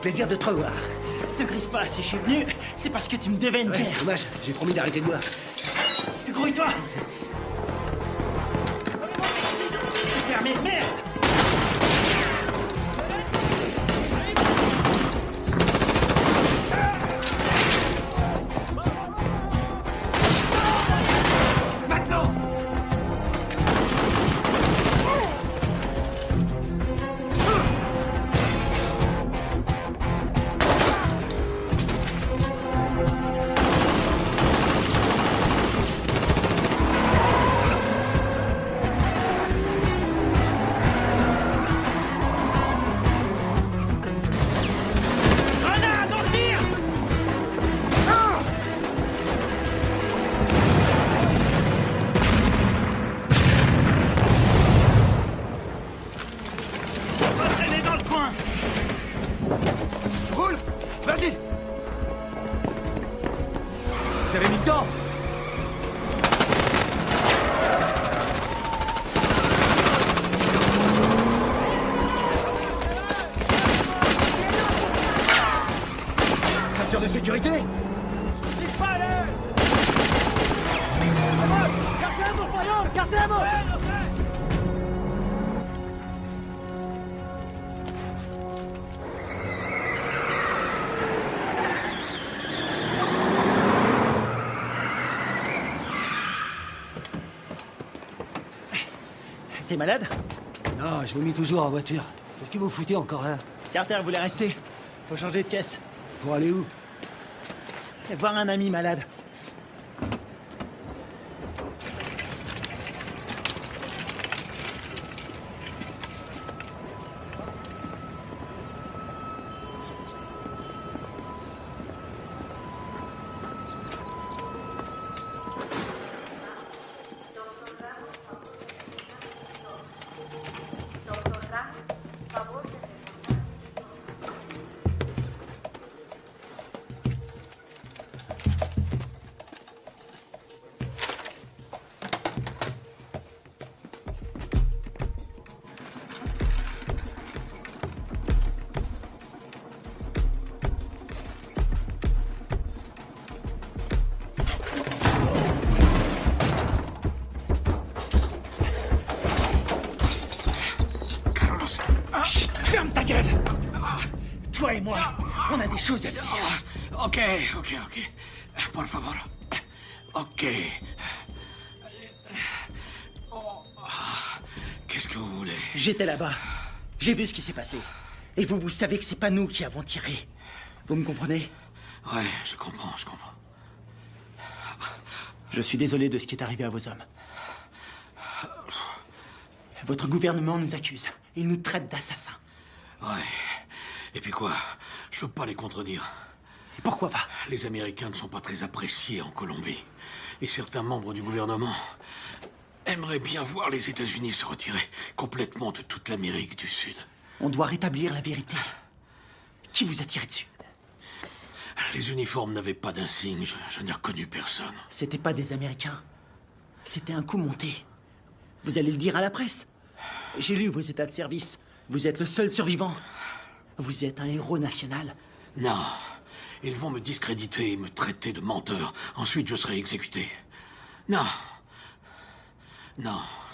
Plaisir de te revoir. Te grise pas, si je suis venu, c'est parce que tu me devais une bière. C'est dommage, j'ai promis d'arrêter de boire. Grouille-toi. C'est fermé, merde. De sécurité. T'es malade? Non, je vomis toujours en voiture. Qu'est-ce que vous foutez encore là? Carter voulait rester. Faut changer de caisse. Pour aller où? Voir un ami malade. Chut, ferme ta gueule. Toi et moi, on a des choses à se dire. Ok. Por favor. Ok. Qu'est-ce que vous voulez? J'étais là-bas. J'ai vu ce qui s'est passé. Et vous savez que c'est pas nous qui avons tiré. Vous me comprenez? Ouais, je comprends. Je suis désolé de ce qui est arrivé à vos hommes. Votre gouvernement nous accuse. Il nous traite d'assassins. Ouais. Et puis quoi? Je peux pas les contredire. Et pourquoi pas? Les Américains ne sont pas très appréciés en Colombie. Et certains membres du gouvernement aimeraient bien voir les États-Unis se retirer complètement de toute l'Amérique du Sud. On doit rétablir la vérité. Qui vous a tiré dessus? Les uniformes n'avaient pas d'insigne. Je n'ai reconnu personne. C'était pas des Américains. C'était un coup monté. Vous allez le dire à la presse. J'ai lu vos états de service. Vous êtes le seul survivant. Vous êtes un héros national. Non. Ils vont me discréditer et me traiter de menteur. Ensuite, je serai exécuté. Non,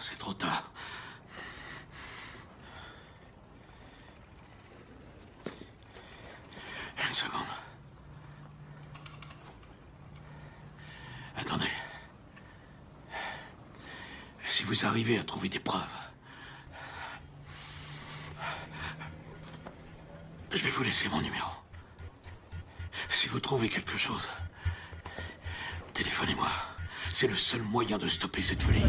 c'est trop tard. Une seconde. Attendez. Si vous arrivez à trouver des preuves, je vais vous laisser mon numéro. Si vous trouvez quelque chose, téléphonez-moi. C'est le seul moyen de stopper cette folie.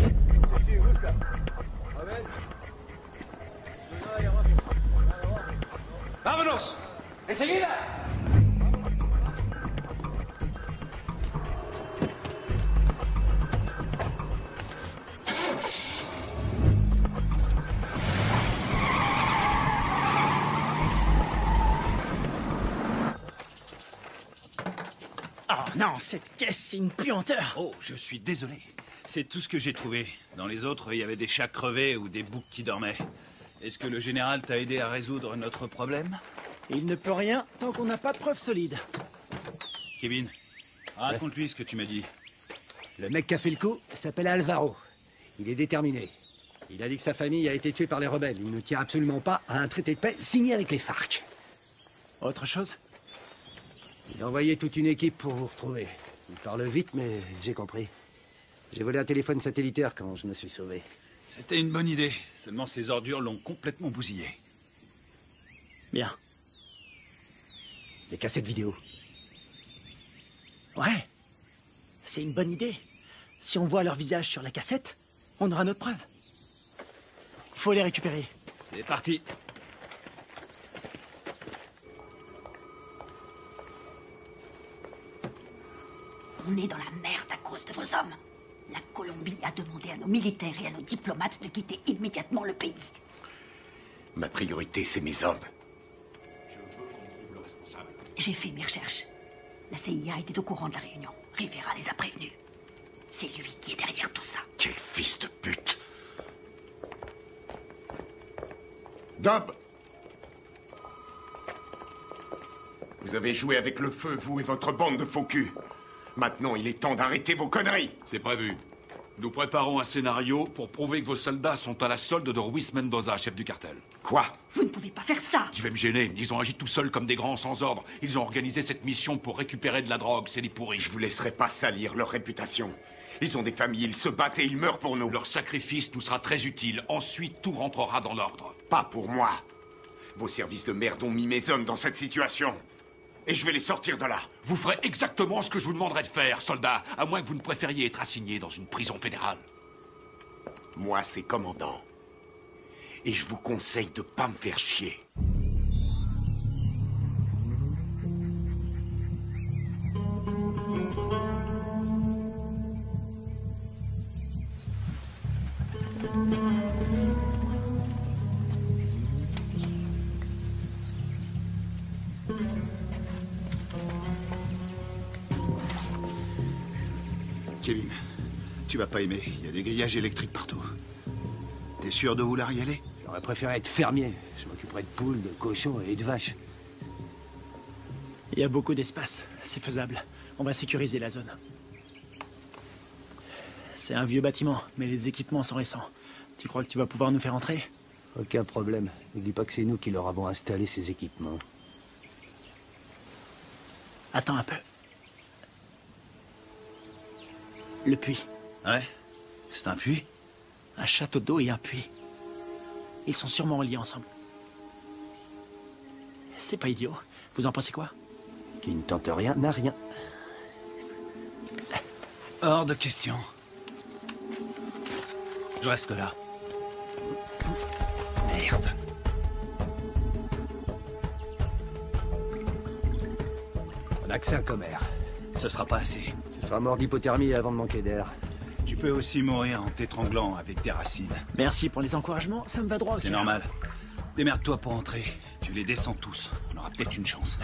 ¡Vámonos! ¡Enseguida! Oh non, cette caisse, c'est une puanteur. Oh, je suis désolé. C'est tout ce que j'ai trouvé. Dans les autres, il y avait des chats crevés ou des boucs qui dormaient. Est-ce que le général t'a aidé à résoudre notre problème? Il ne peut rien tant qu'on n'a pas de preuves solides. Kevin, raconte-lui ce que tu m'as dit. Le mec qui a fait le coup s'appelle Alvaro. Il est déterminé. Il a dit que sa famille a été tuée par les rebelles. Il ne tient absolument pas à un traité de paix signé avec les FARC. Autre chose? Il a envoyé toute une équipe pour vous retrouver. Il parle vite, mais j'ai compris. J'ai volé un téléphone satellitaire quand je me suis sauvé. C'était une bonne idée. Seulement ces ordures l'ont complètement bousillé. Bien. Les cassettes vidéo. Ouais. C'est une bonne idée. Si on voit leur visage sur la cassette, on aura notre preuve. Faut les récupérer. C'est parti. On est dans la merde à cause de vos hommes. La Colombie a demandé à nos militaires et à nos diplomates de quitter immédiatement le pays. Ma priorité, c'est mes hommes. J'ai fait mes recherches. La CIA était au courant de la réunion. Rivera les a prévenus. C'est lui qui est derrière tout ça. Quel fils de pute! Dob! Vous avez joué avec le feu, vous et votre bande de faux culs. Maintenant, il est temps d'arrêter vos conneries. C'est prévu. Nous préparons un scénario pour prouver que vos soldats sont à la solde de Ruiz Mendoza, chef du cartel. Quoi? Vous ne pouvez pas faire ça. Je vais me gêner. Ils ont agi tout seuls comme des grands sans ordre. Ils ont organisé cette mission pour récupérer de la drogue. C'est des pourris. Je vous laisserai pas salir leur réputation. Ils ont des familles, ils se battent et ils meurent pour nous. Leur sacrifice nous sera très utile. Ensuite, tout rentrera dans l'ordre. Pas pour moi. Vos services de merde ont mis mes hommes dans cette situation. Et je vais les sortir de là. Vous ferez exactement ce que je vous demanderai de faire, soldat, à moins que vous ne préfériez être assigné dans une prison fédérale. Moi, c'est commandant. Et je vous conseille de pas me faire chier. Kevin, tu vas pas aimer. Il y a des grillages électriques partout. T'es sûr de vouloir y aller? J'aurais préféré être fermier. Je m'occuperais de poules, de cochons et de vaches. Il y a beaucoup d'espace. C'est faisable. On va sécuriser la zone. C'est un vieux bâtiment, mais les équipements sont récents. Tu crois que tu vas pouvoir nous faire entrer? Aucun problème. N'oublie pas que c'est nous qui leur avons installé ces équipements. Attends un peu. Le puits. Ouais? C'est un puits? Un château d'eau et un puits. Ils sont sûrement reliés ensemble. C'est pas idiot. Vous en pensez quoi? Qui ne tente rien n'a rien. Hors de question. Je reste là. Merde. On a que ça comme air. Ce sera pas assez. Tu seras mort d'hypothermie avant de manquer d'air. Tu peux aussi mourir en t'étranglant avec des racines. Merci pour les encouragements, ça me va droit au C'est cœur. normal. Démerde-toi pour entrer. Tu les descends tous. On aura peut-être une chance.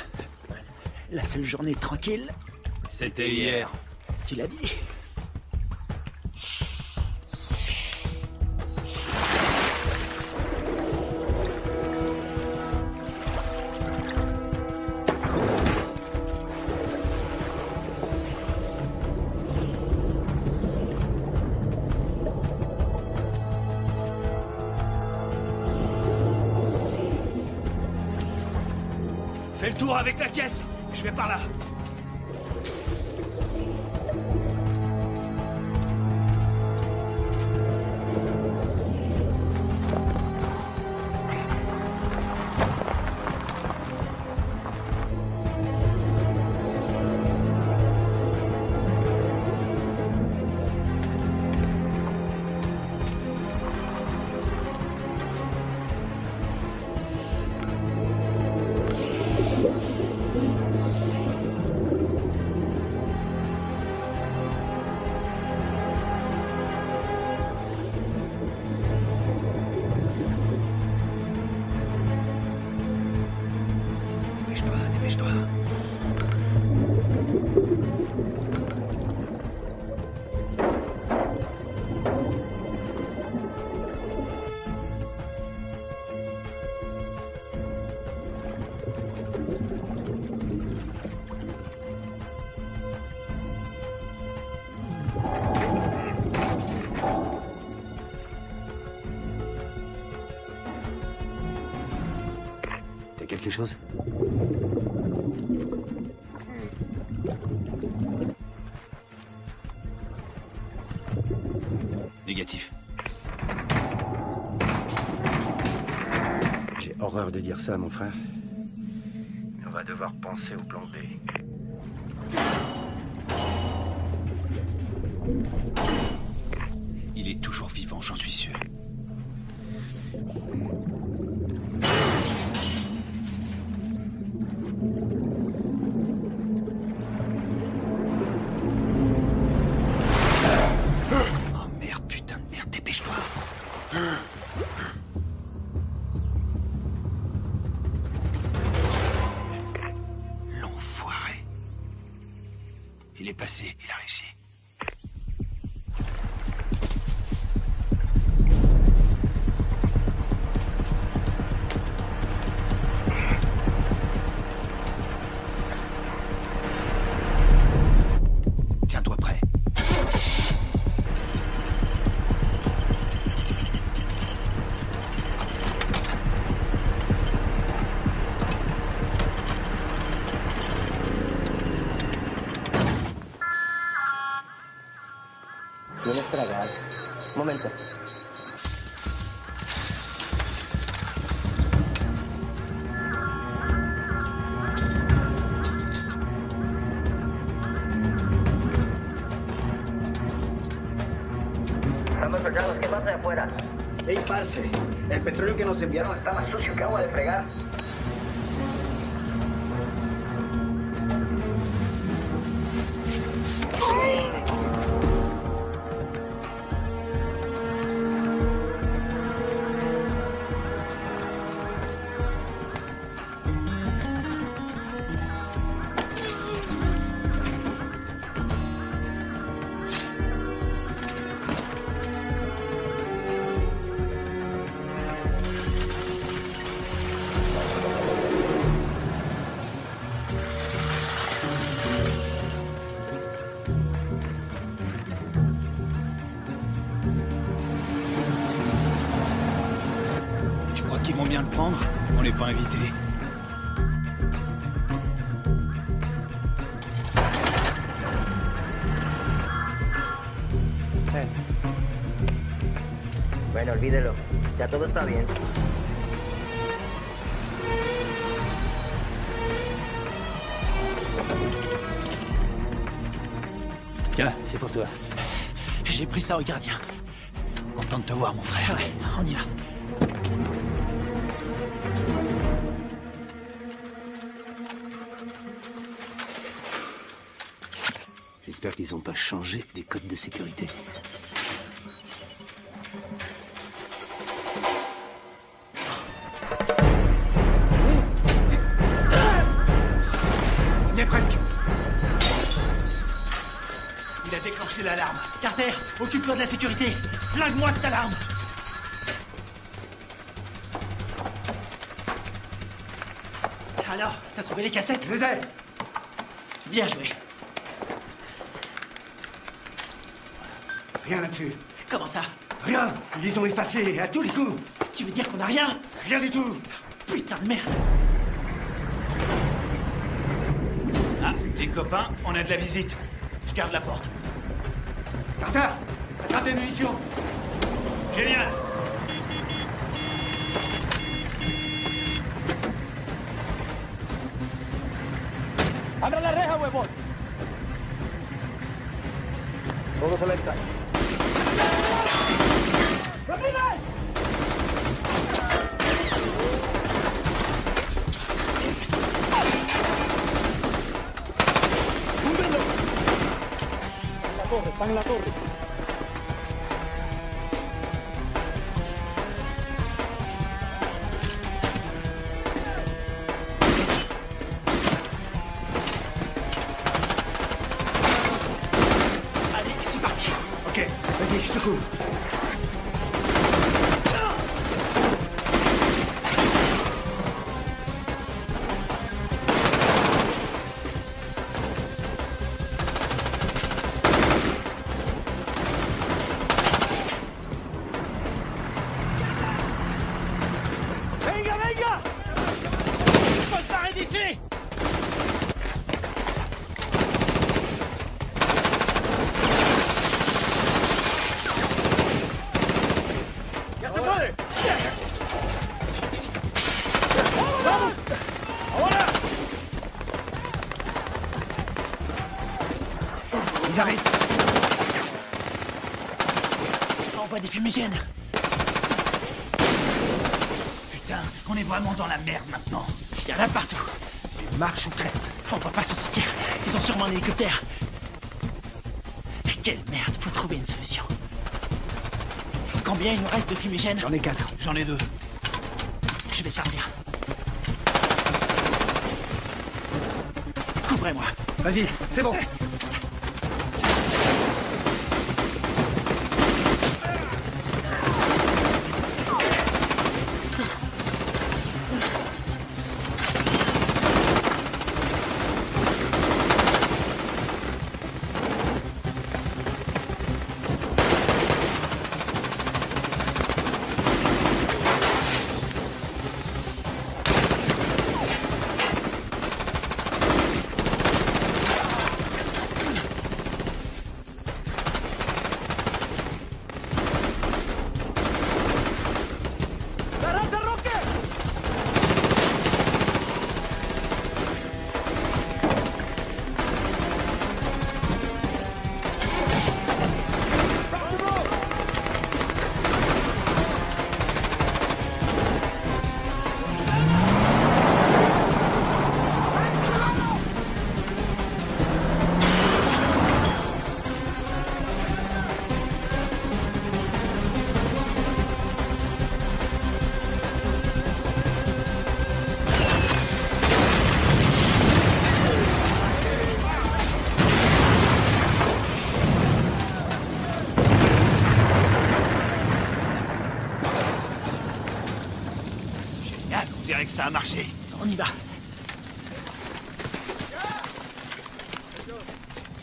La seule journée tranquille. C'était hier. Tu l'as dit. Fais le tour avec la caisse. Je vais par là. Dépêche-toi. T'as quelque chose? Négatif. J'ai horreur de dire ça, mon frère. On va devoir penser au plan B. Il est toujours vivant, j'en suis sûr. Oh merde, putain de merde, dépêche-toi. L'enfoiré. Il est passé, il a réussi. Tiens-toi prêt. Tienes que tragar. Un momento. Estamos soldados, ¿qué pasa de afuera? Ey, parce, el petróleo que nos enviaron Está más sucio que agua de fregar. prendre. On n'est pas invité. Bueno, olvídelo. Ya todo está bien. Tiens, c'est pour toi. J'ai pris ça au gardien. Content de te voir, mon frère. Ouais, on y va. J'espère qu'ils n'ont pas changé des codes de sécurité. On y est presque. Il a déclenché l'alarme. Carter, occupe-toi de la sécurité. Flingue-moi cette alarme. Alors, t'as trouvé les cassettes? Je les ai. Bien joué. Rien là-dessus. Comment ça? Rien. Ils les ont effacés à tous les coups. Tu veux dire qu'on n'a rien? Rien du tout. Putain de merde. Ah, les copains, on a de la visite. Je garde la porte. Carter, attrape les munitions. Génial. ¡Abra la reja, huevón! Todo se le cae. ¡Rápido! ¡Húndelo! En la torre, están en la torre. Ok, vas-y, je te couvre. ¡Venga, venga! ¡Faut se barrer d'ici! ¡Vamos! ¡Ahora! Ils arrivent. Envoie des fumigènes. Putain, on est vraiment dans la merde maintenant. Il y en a partout. Tu marches ou crèves. On va pas s'en sortir. Ils ont sûrement un hélicoptère. Quelle merde, faut trouver une solution. Combien il nous reste de fumigènes? J'en ai 4. J'en ai 2. Je vais servir. Couvrez-moi. Vas-y, c'est bon. ¡Garante, Roque! Génial, on dirait que ça a marché. On y va.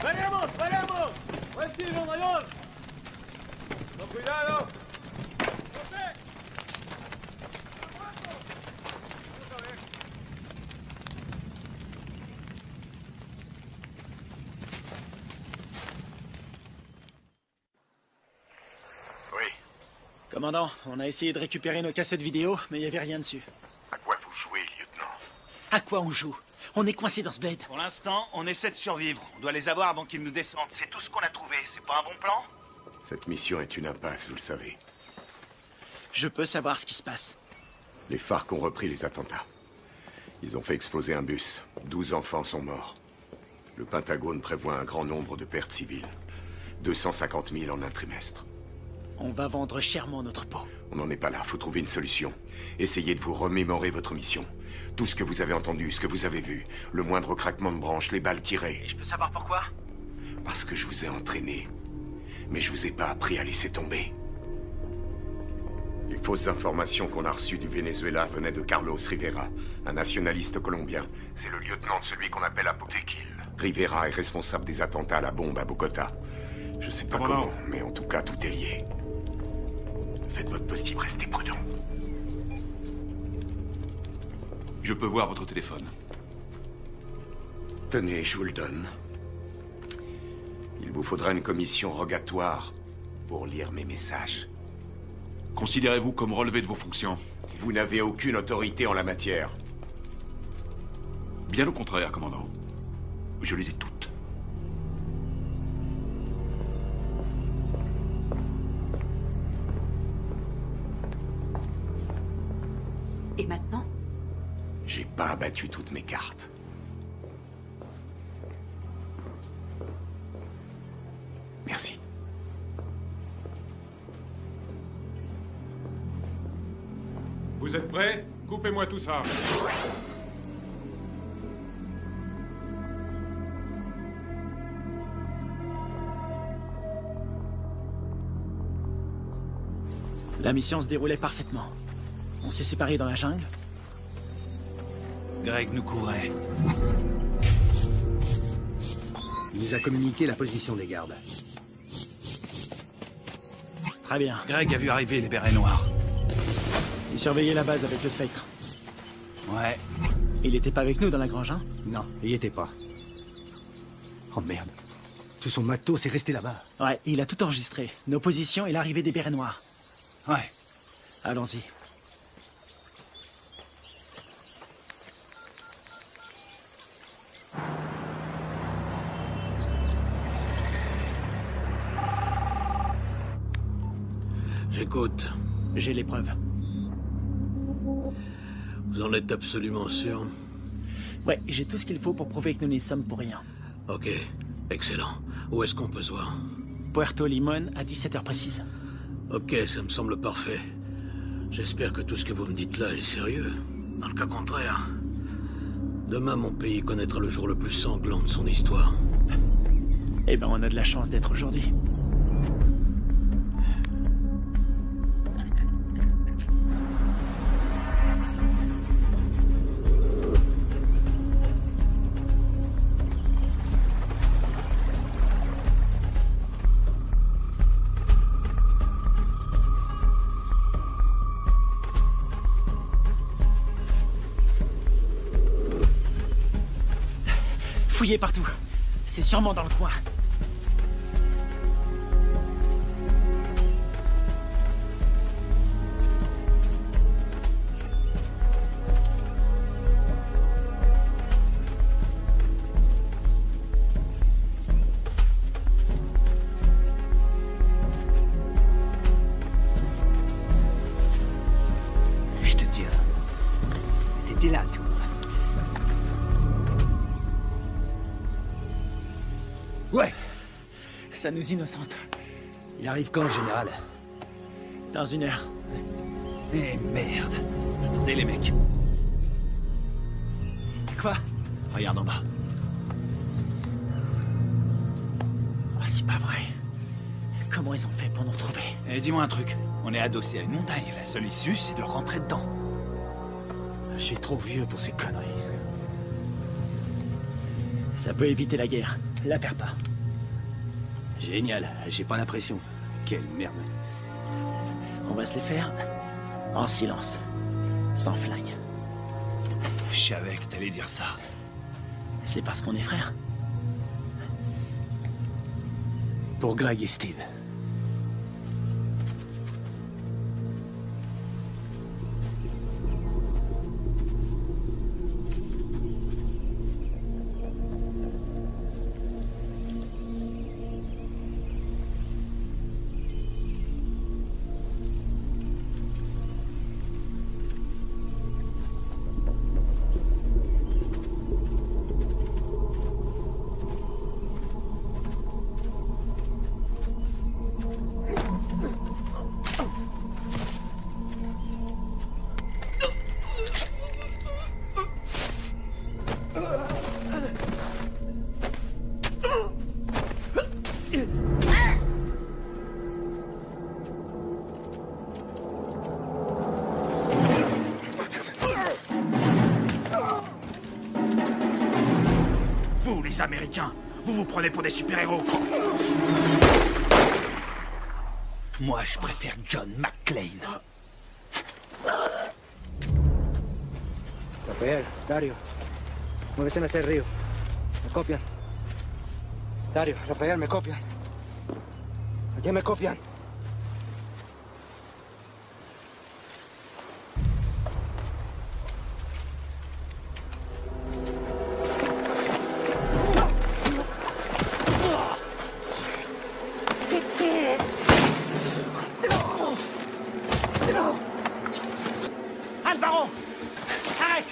¡Venemos, venemos! ¡Buen tiro, mayor! ¡Con cuidado! Commandant, on a essayé de récupérer nos cassettes vidéo, mais il n'y avait rien dessus. À quoi vous jouez, lieutenant? À quoi on joue? On est coincé dans ce bled. Pour l'instant, on essaie de survivre. On doit les avoir avant qu'ils nous descendent. C'est tout ce qu'on a trouvé. C'est pas un bon plan? Cette mission est une impasse, vous le savez. Je peux savoir ce qui se passe. Les FARC ont repris les attentats. Ils ont fait exploser un bus. 12 enfants sont morts. Le Pentagone prévoit un grand nombre de pertes civiles. 250 000 en un trimestre. On va vendre chèrement notre peau. On n'en est pas là, faut trouver une solution. Essayez de vous remémorer votre mission. Tout ce que vous avez entendu, ce que vous avez vu. Le moindre craquement de branche, les balles tirées. Et je peux savoir pourquoi? Parce que je vous ai entraîné. Mais je vous ai pas appris à laisser tomber. Les fausses informations qu'on a reçues du Venezuela venaient de Carlos Rivera, un nationaliste colombien. C'est le lieutenant de celui qu'on appelle Apotequil. Rivera est responsable des attentats à la bombe à Bogota. Je sais pas comment, mais en tout cas, tout est lié. Faites votre possible, restez prudent. Je peux voir votre téléphone. Tenez, je vous le donne. Il vous faudra une commission rogatoire pour lire mes messages. Considérez-vous comme relevé de vos fonctions? Vous n'avez aucune autorité en la matière. Bien au contraire, commandant. Je les ai toutes. Et maintenant? J'ai pas abattu toutes mes cartes. Merci. Vous êtes prêts? Coupez-moi tout ça. La mission se déroulait parfaitement. On s'est séparés dans la jungle. Greg nous couvrait. Il nous a communiqué la position des gardes. Très bien. Greg a vu arriver les bérets noirs. Il surveillait la base avec le Spectre. Ouais. Il était pas avec nous dans la grange, hein? Non, il y était pas. Oh merde. Tout son matos est resté là-bas. Ouais, il a tout enregistré. Nos positions et l'arrivée des bérets noirs. Ouais. Allons-y. J'écoute. J'ai les preuves. Vous en êtes absolument sûr? Ouais, j'ai tout ce qu'il faut pour prouver que nous n'y sommes pour rien. Ok, excellent. Où est-ce qu'on peut se voir? Puerto Limón à 17h précise. Ok, ça me semble parfait. J'espère que tout ce que vous me dites là est sérieux. Dans le cas contraire, demain mon pays connaîtra le jour le plus sanglant de son histoire. Eh ben, on a de la chance d'être aujourd'hui. Fouillez partout. C'est sûrement dans le coin. Je te tiens. T'étais là, toi. Ouais. Ça nous innocente. Il arrive quand, général? Dans 1 heure. Eh merde. Attendez les mecs. Quoi? Regarde en bas. Oh, c'est pas vrai. Comment ils ont fait pour nous retrouver? Eh, dis-moi un truc. On est adossé à une montagne. La seule issue, c'est de rentrer dedans. Je suis trop vieux pour ces conneries. Ça peut éviter la guerre. La perds pas. Génial. J'ai pas l'impression. Quelle merde. On va se les faire en silence. Sans flingue. Je savais que t'allais dire ça. C'est parce qu'on est frères. Pour Greg et Steve. nous, les Américains. Vous vous prenez pour des super-héros. Moi, je préfère John McClane. Rafael, Dario, muévese hacia el río. Me copian. Dario, Rafael, me copian. ¿A quién me copian? Alvaro! Arrête!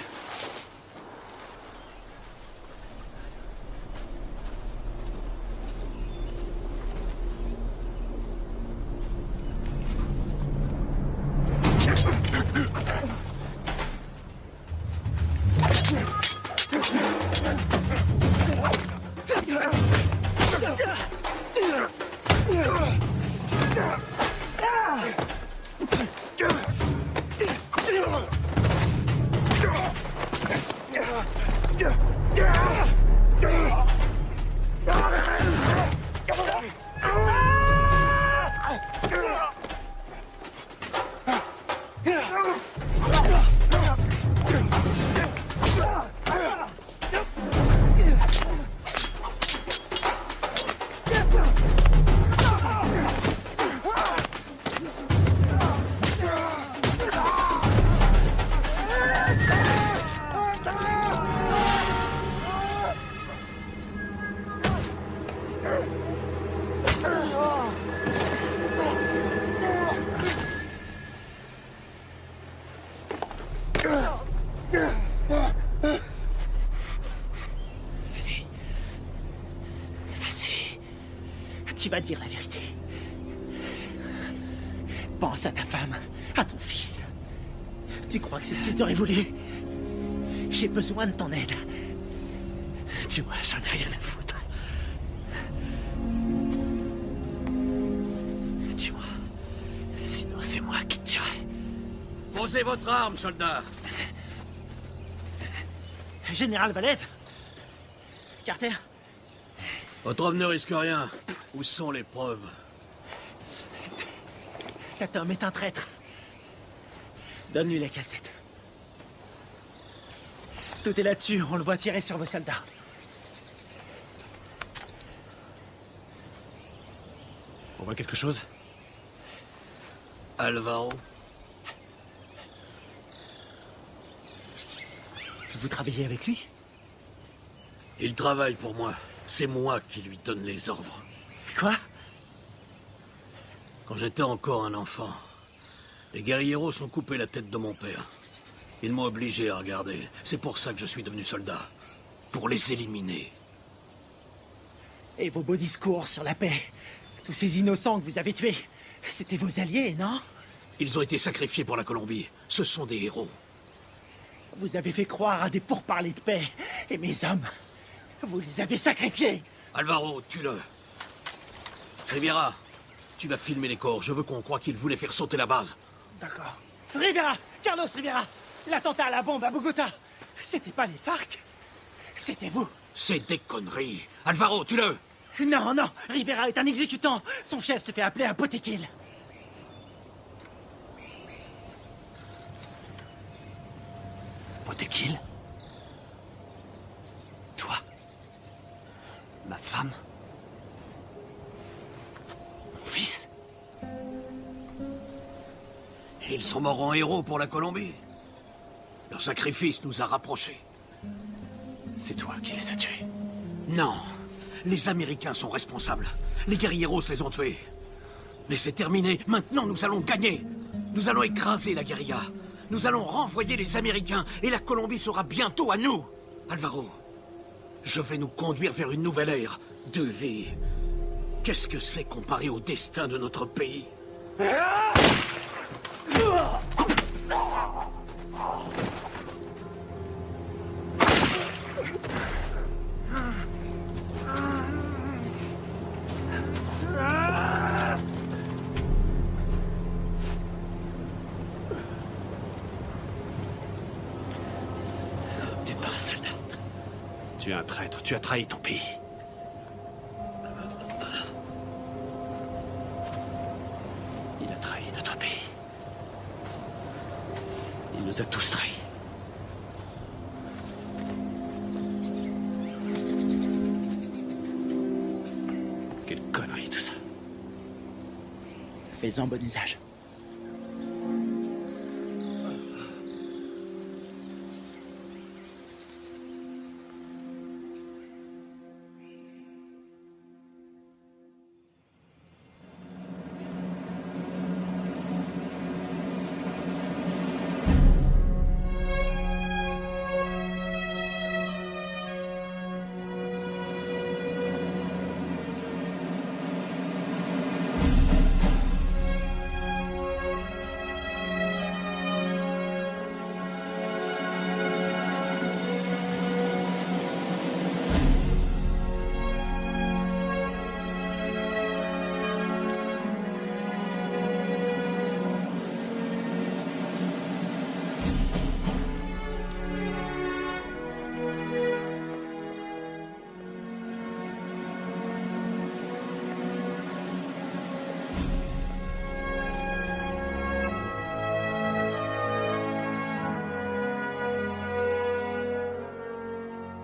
Tu vas dire la vérité. Pense à ta femme, à ton fils. Tu crois que c'est ce qu'ils auraient voulu? J'ai besoin de ton aide. Tu vois, j'en ai rien à foutre. Tu vois, sinon c'est moi qui te tuerai. Posez votre arme, soldat. Général Valez? Carter? Votre homme ne risque rien. Où sont les preuves? Cet homme est un traître. Donne-lui la cassette. Tout est là-dessus, on le voit tirer sur vos soldats. On voit quelque chose? Alvaro? Vous travaillez avec lui? Il travaille pour moi. C'est moi qui lui donne les ordres. Quoi? Quand j'étais encore un enfant, les guerrilleros ont coupé la tête de mon père. Ils m'ont obligé à regarder. C'est pour ça que je suis devenu soldat. Pour les éliminer. Et vos beaux discours sur la paix, tous ces innocents que vous avez tués, c'était vos alliés, non? Ils ont été sacrifiés pour la Colombie. Ce sont des héros. Vous avez fait croire à des pourparlers de paix. Et mes hommes, vous les avez sacrifiés. Alvaro, tue-le. Riviera, tu vas filmer les corps. Je veux qu'on croie qu'ils voulaient faire sauter la base. D'accord. Rivera! Carlos Rivera! L'attentat à la bombe à Bogota! C'était pas les FARC? C'était vous! C'est des conneries! Alvaro, tue-le! Non, non! Rivera est un exécutant! Son chef se fait appeler un Botequil! Botequil? Toi? Ma femme? Mon fils? Ils sont morts en héros pour la Colombie. Leur sacrifice nous a rapprochés. C'est toi qui les as tués? Non. Les Américains sont responsables. Les guerrilleros les ont tués. Mais c'est terminé. Maintenant, nous allons gagner. Nous allons écraser la guérilla. Nous allons renvoyer les Américains et la Colombie sera bientôt à nous. Alvaro, je vais nous conduire vers une nouvelle ère de vie. Qu'est-ce que c'est comparé au destin de notre pays? T'es pas un soldat. Tu es un traître, tu as trahi ton pays. Il a trahi notre pays. Il nous a tous trahis. Quelle connerie tout ça. Fais-en bon usage.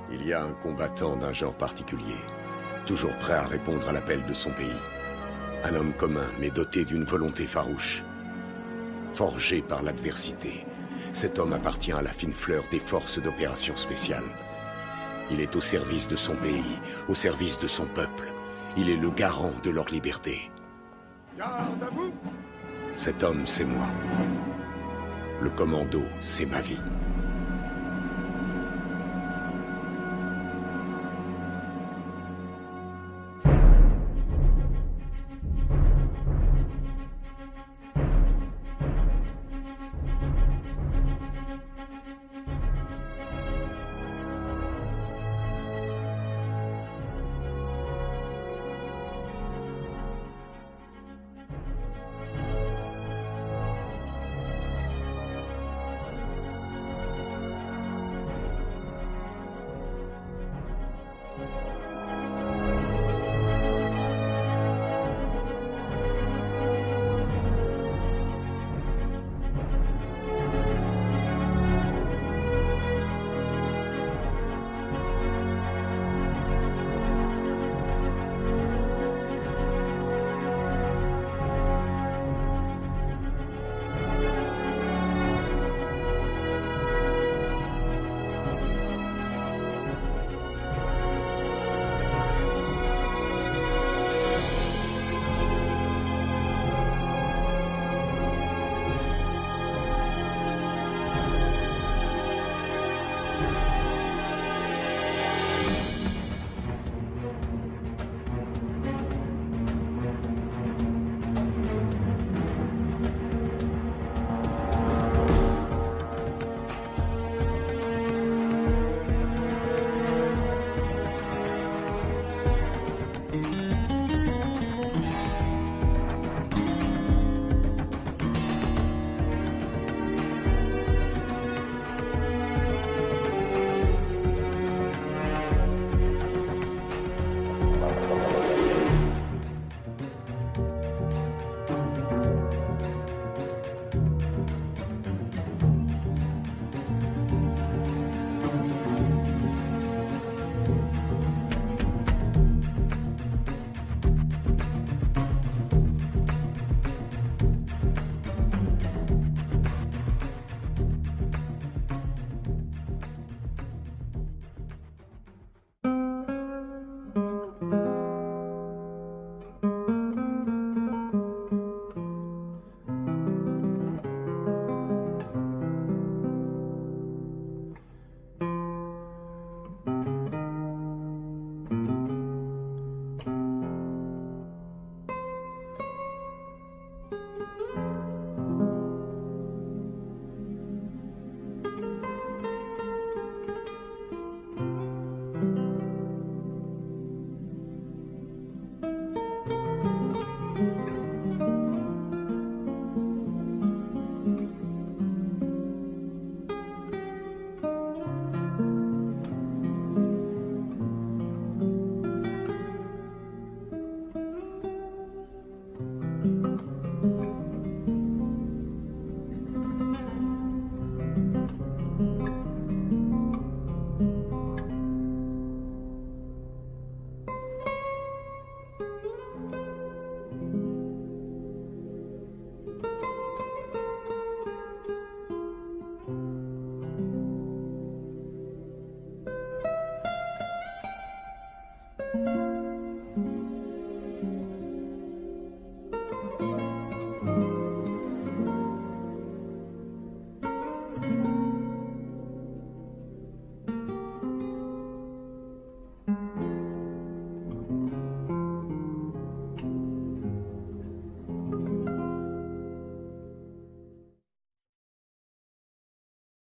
Il y a un combattant d'un genre particulier, toujours prêt à répondre à l'appel de son pays. Un homme commun, mais doté d'une volonté farouche. Forgé par l'adversité, cet homme appartient à la fine fleur des forces d'opération spéciales. Il est au service de son pays, au service de son peuple. Il est le garant de leur liberté. Garde à vous! Cet homme, c'est moi. Le commando, c'est ma vie.